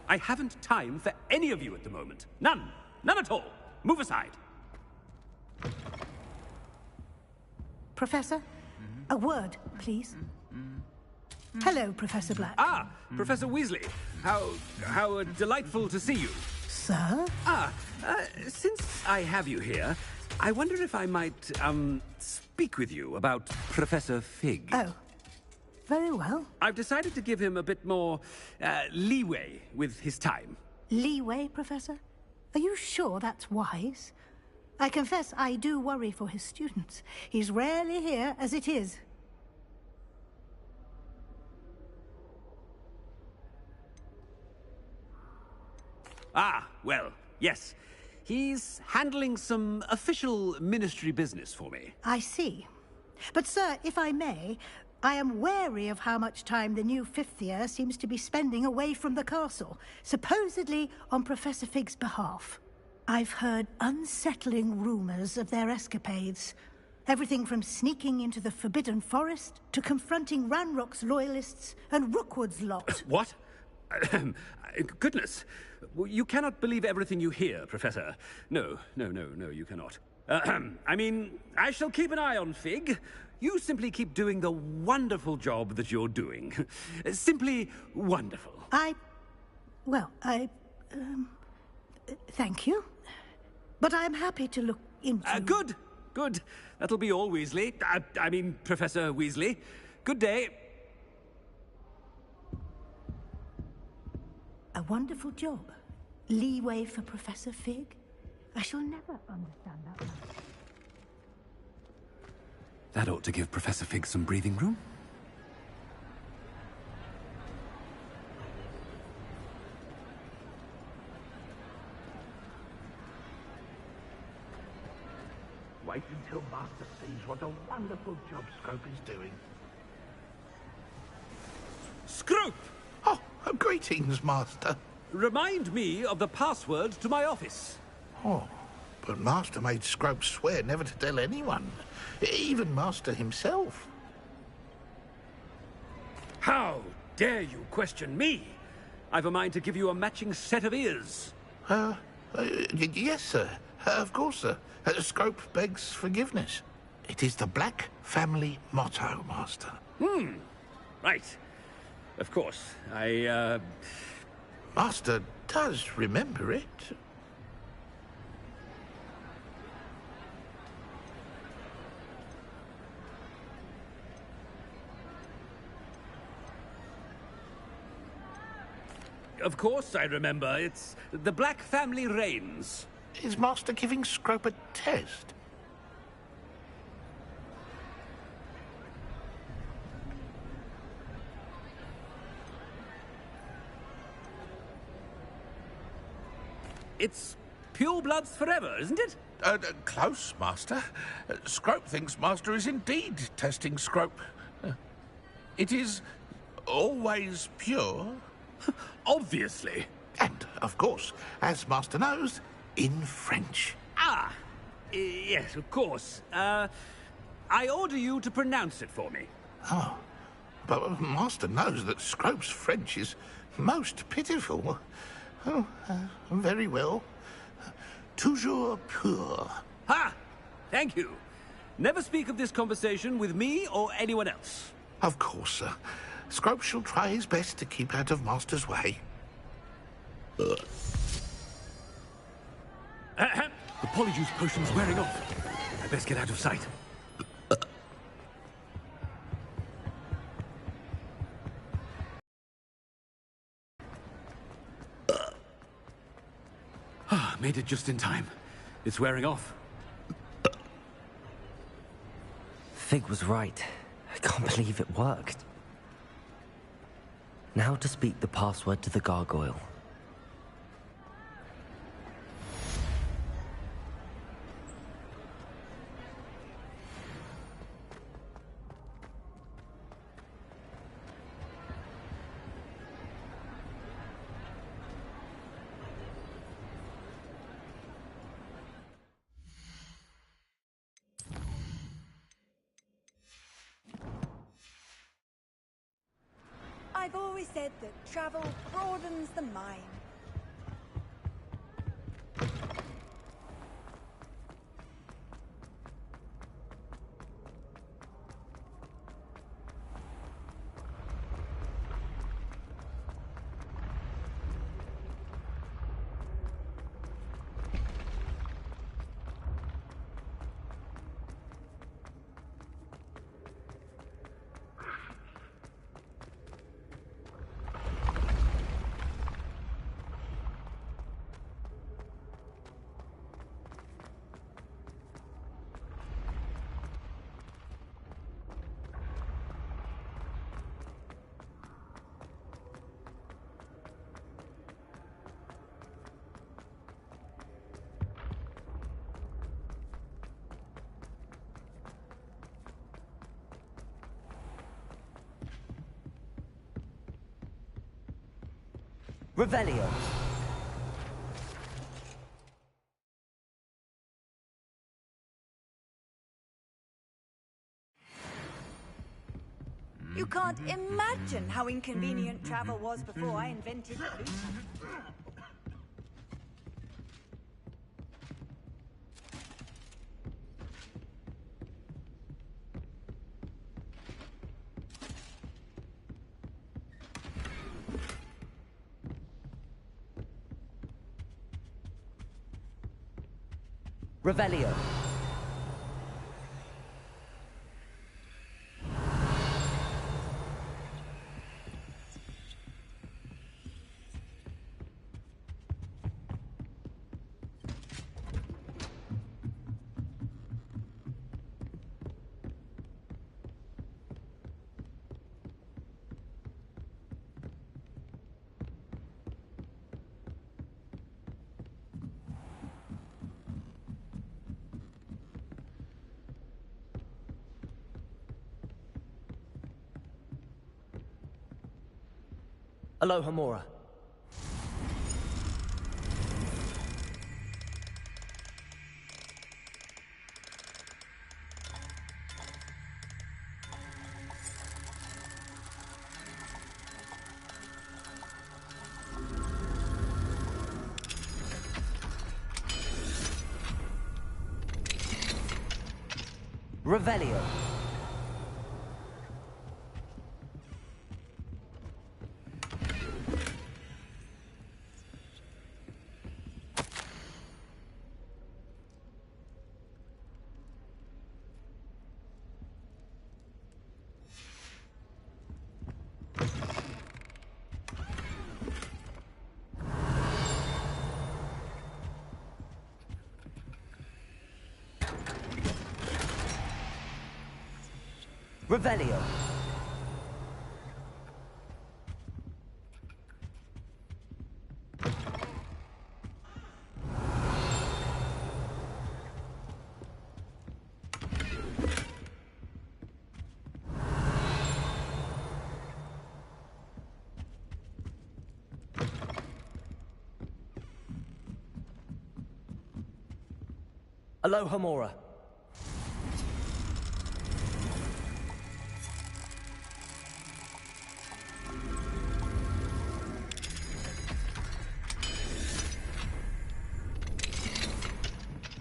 I haven't time for any of you at the moment. None. None at all. Move aside. Professor, a word, please. Hello, Professor Black. Ah, Professor Weasley. How delightful to see you. Sir? Since I have you here, I wonder if I might, speak with you about Professor Fig. Oh. Very well. I've decided to give him a bit more, leeway with his time. Leeway, Professor? Are you sure that's wise? I confess I do worry for his students. He's rarely here as it is. Ah, well, yes. He's handling some official ministry business for me. I see. But, sir, if I may, I am wary of how much time the new fifth year seems to be spending away from the castle, supposedly on Professor Fig's behalf. I've heard unsettling rumors of their escapades. Everything from sneaking into the Forbidden Forest to confronting Ranrock's loyalists and Rookwood's lot. What? Goodness. You cannot believe everything you hear, Professor. No, you cannot. I mean, I shall keep an eye on Fig. You simply keep doing the wonderful job that you're doing. Simply wonderful. Thank you. But I'm happy to look into... Good. That'll be all, Weasley. I mean, Professor Weasley. Good day. A wonderful job. Leeway for Professor Fig. I shall never understand that one. That ought to give Professor Fig some breathing room. Wait until Master sees what a wonderful job Scrope is doing. Scrope! Oh, greetings, Master. Remind me of the password to my office. Oh, but Master made Scrope swear never to tell anyone, even Master himself. How dare you question me? I've a mind to give you a matching set of ears. Yes, sir. Of course, sir. Scrope begs forgiveness. It is the Black family motto, Master. Right. Of course. Master does remember it. Of course I remember. It's the Black family reigns. Is Master giving Scrope a test? It's pure bloods forever, isn't it? Close, Master. Scrope thinks Master is indeed testing Scrope. It is always pure. Obviously. And, of course, as Master knows, in French. Yes, of course. I order you to pronounce it for me. Oh, but Master knows that Scrope's French is most pitiful. Oh, very well. Toujours pur. Ha! Thank you. Never speak of this conversation with me or anyone else. Of course, sir. Scrope shall try his best to keep out of Master's way. The polyjuice potion's wearing off. I best get out of sight. Made it just in time. It's wearing off. Fig was right. I can't believe it worked. Now to speak the password to the gargoyle. I've always said that travel broadens the mind. Revelio. You can't imagine how inconvenient travel was before I invented Pluto. Revelio. Aloha Mora. Revelio. Revelio. Aloha Mora.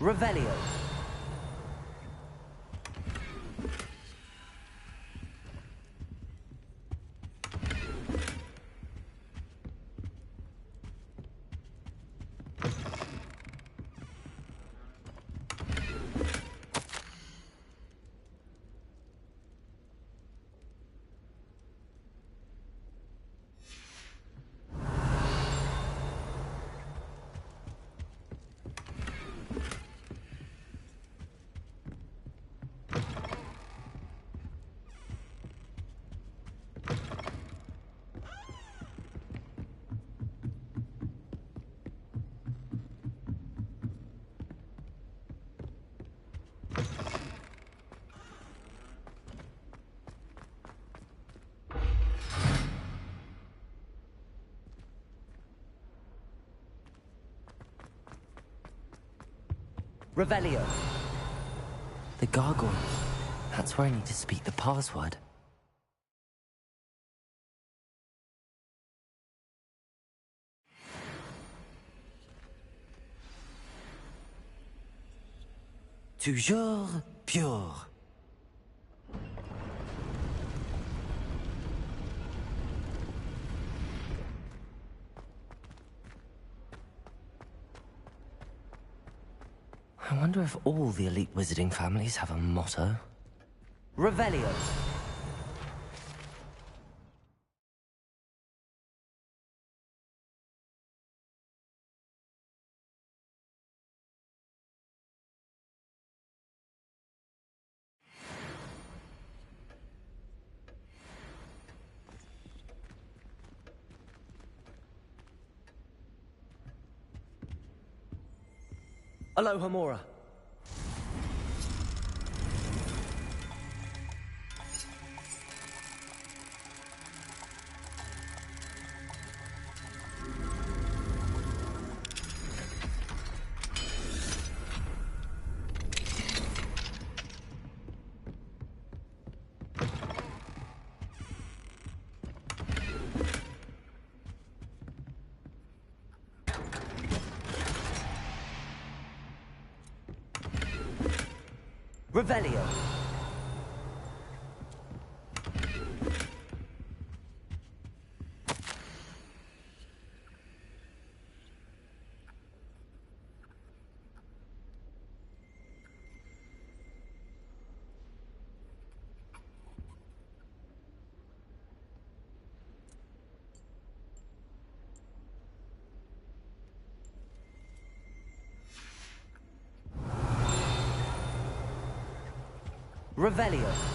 Revelio. Revelio. The gargoyle. That's where I need to speak the password. Toujours pure. I wonder if all the elite wizarding families have a motto. Revelio. Aloha Mora. Revelio. Revelio.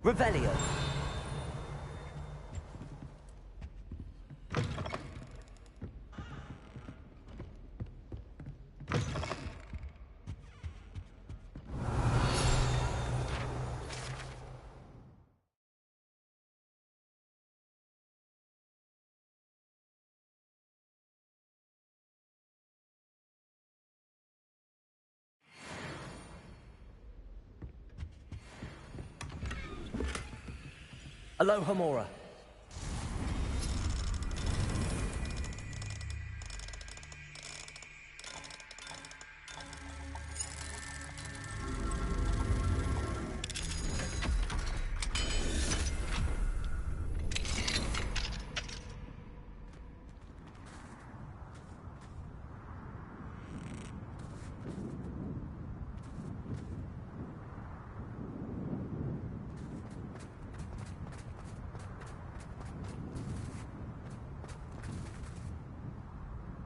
Revelio. Aloha Mora.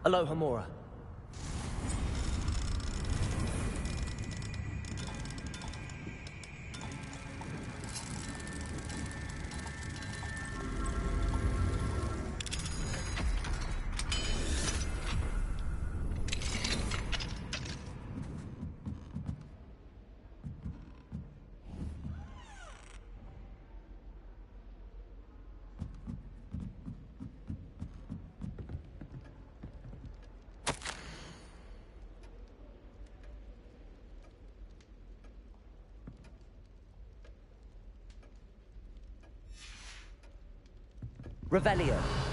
Aloha Mora. Revelio.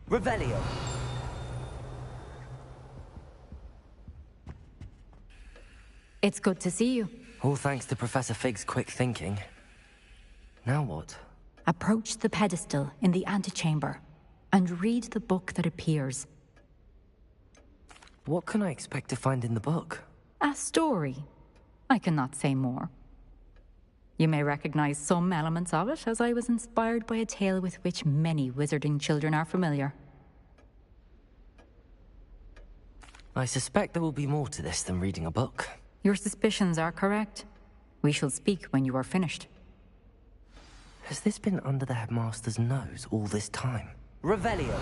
Revelio. It's good to see you. All thanks to Professor Fig's quick thinking. Now what? Approach the pedestal in the antechamber and read the book that appears. What can I expect to find in the book? A story. I cannot say more. You may recognize some elements of it, as I was inspired by a tale with which many wizarding children are familiar. I suspect there will be more to this than reading a book. Your suspicions are correct. We shall speak when you are finished. Has this been under the Headmaster's nose all this time? Revelio!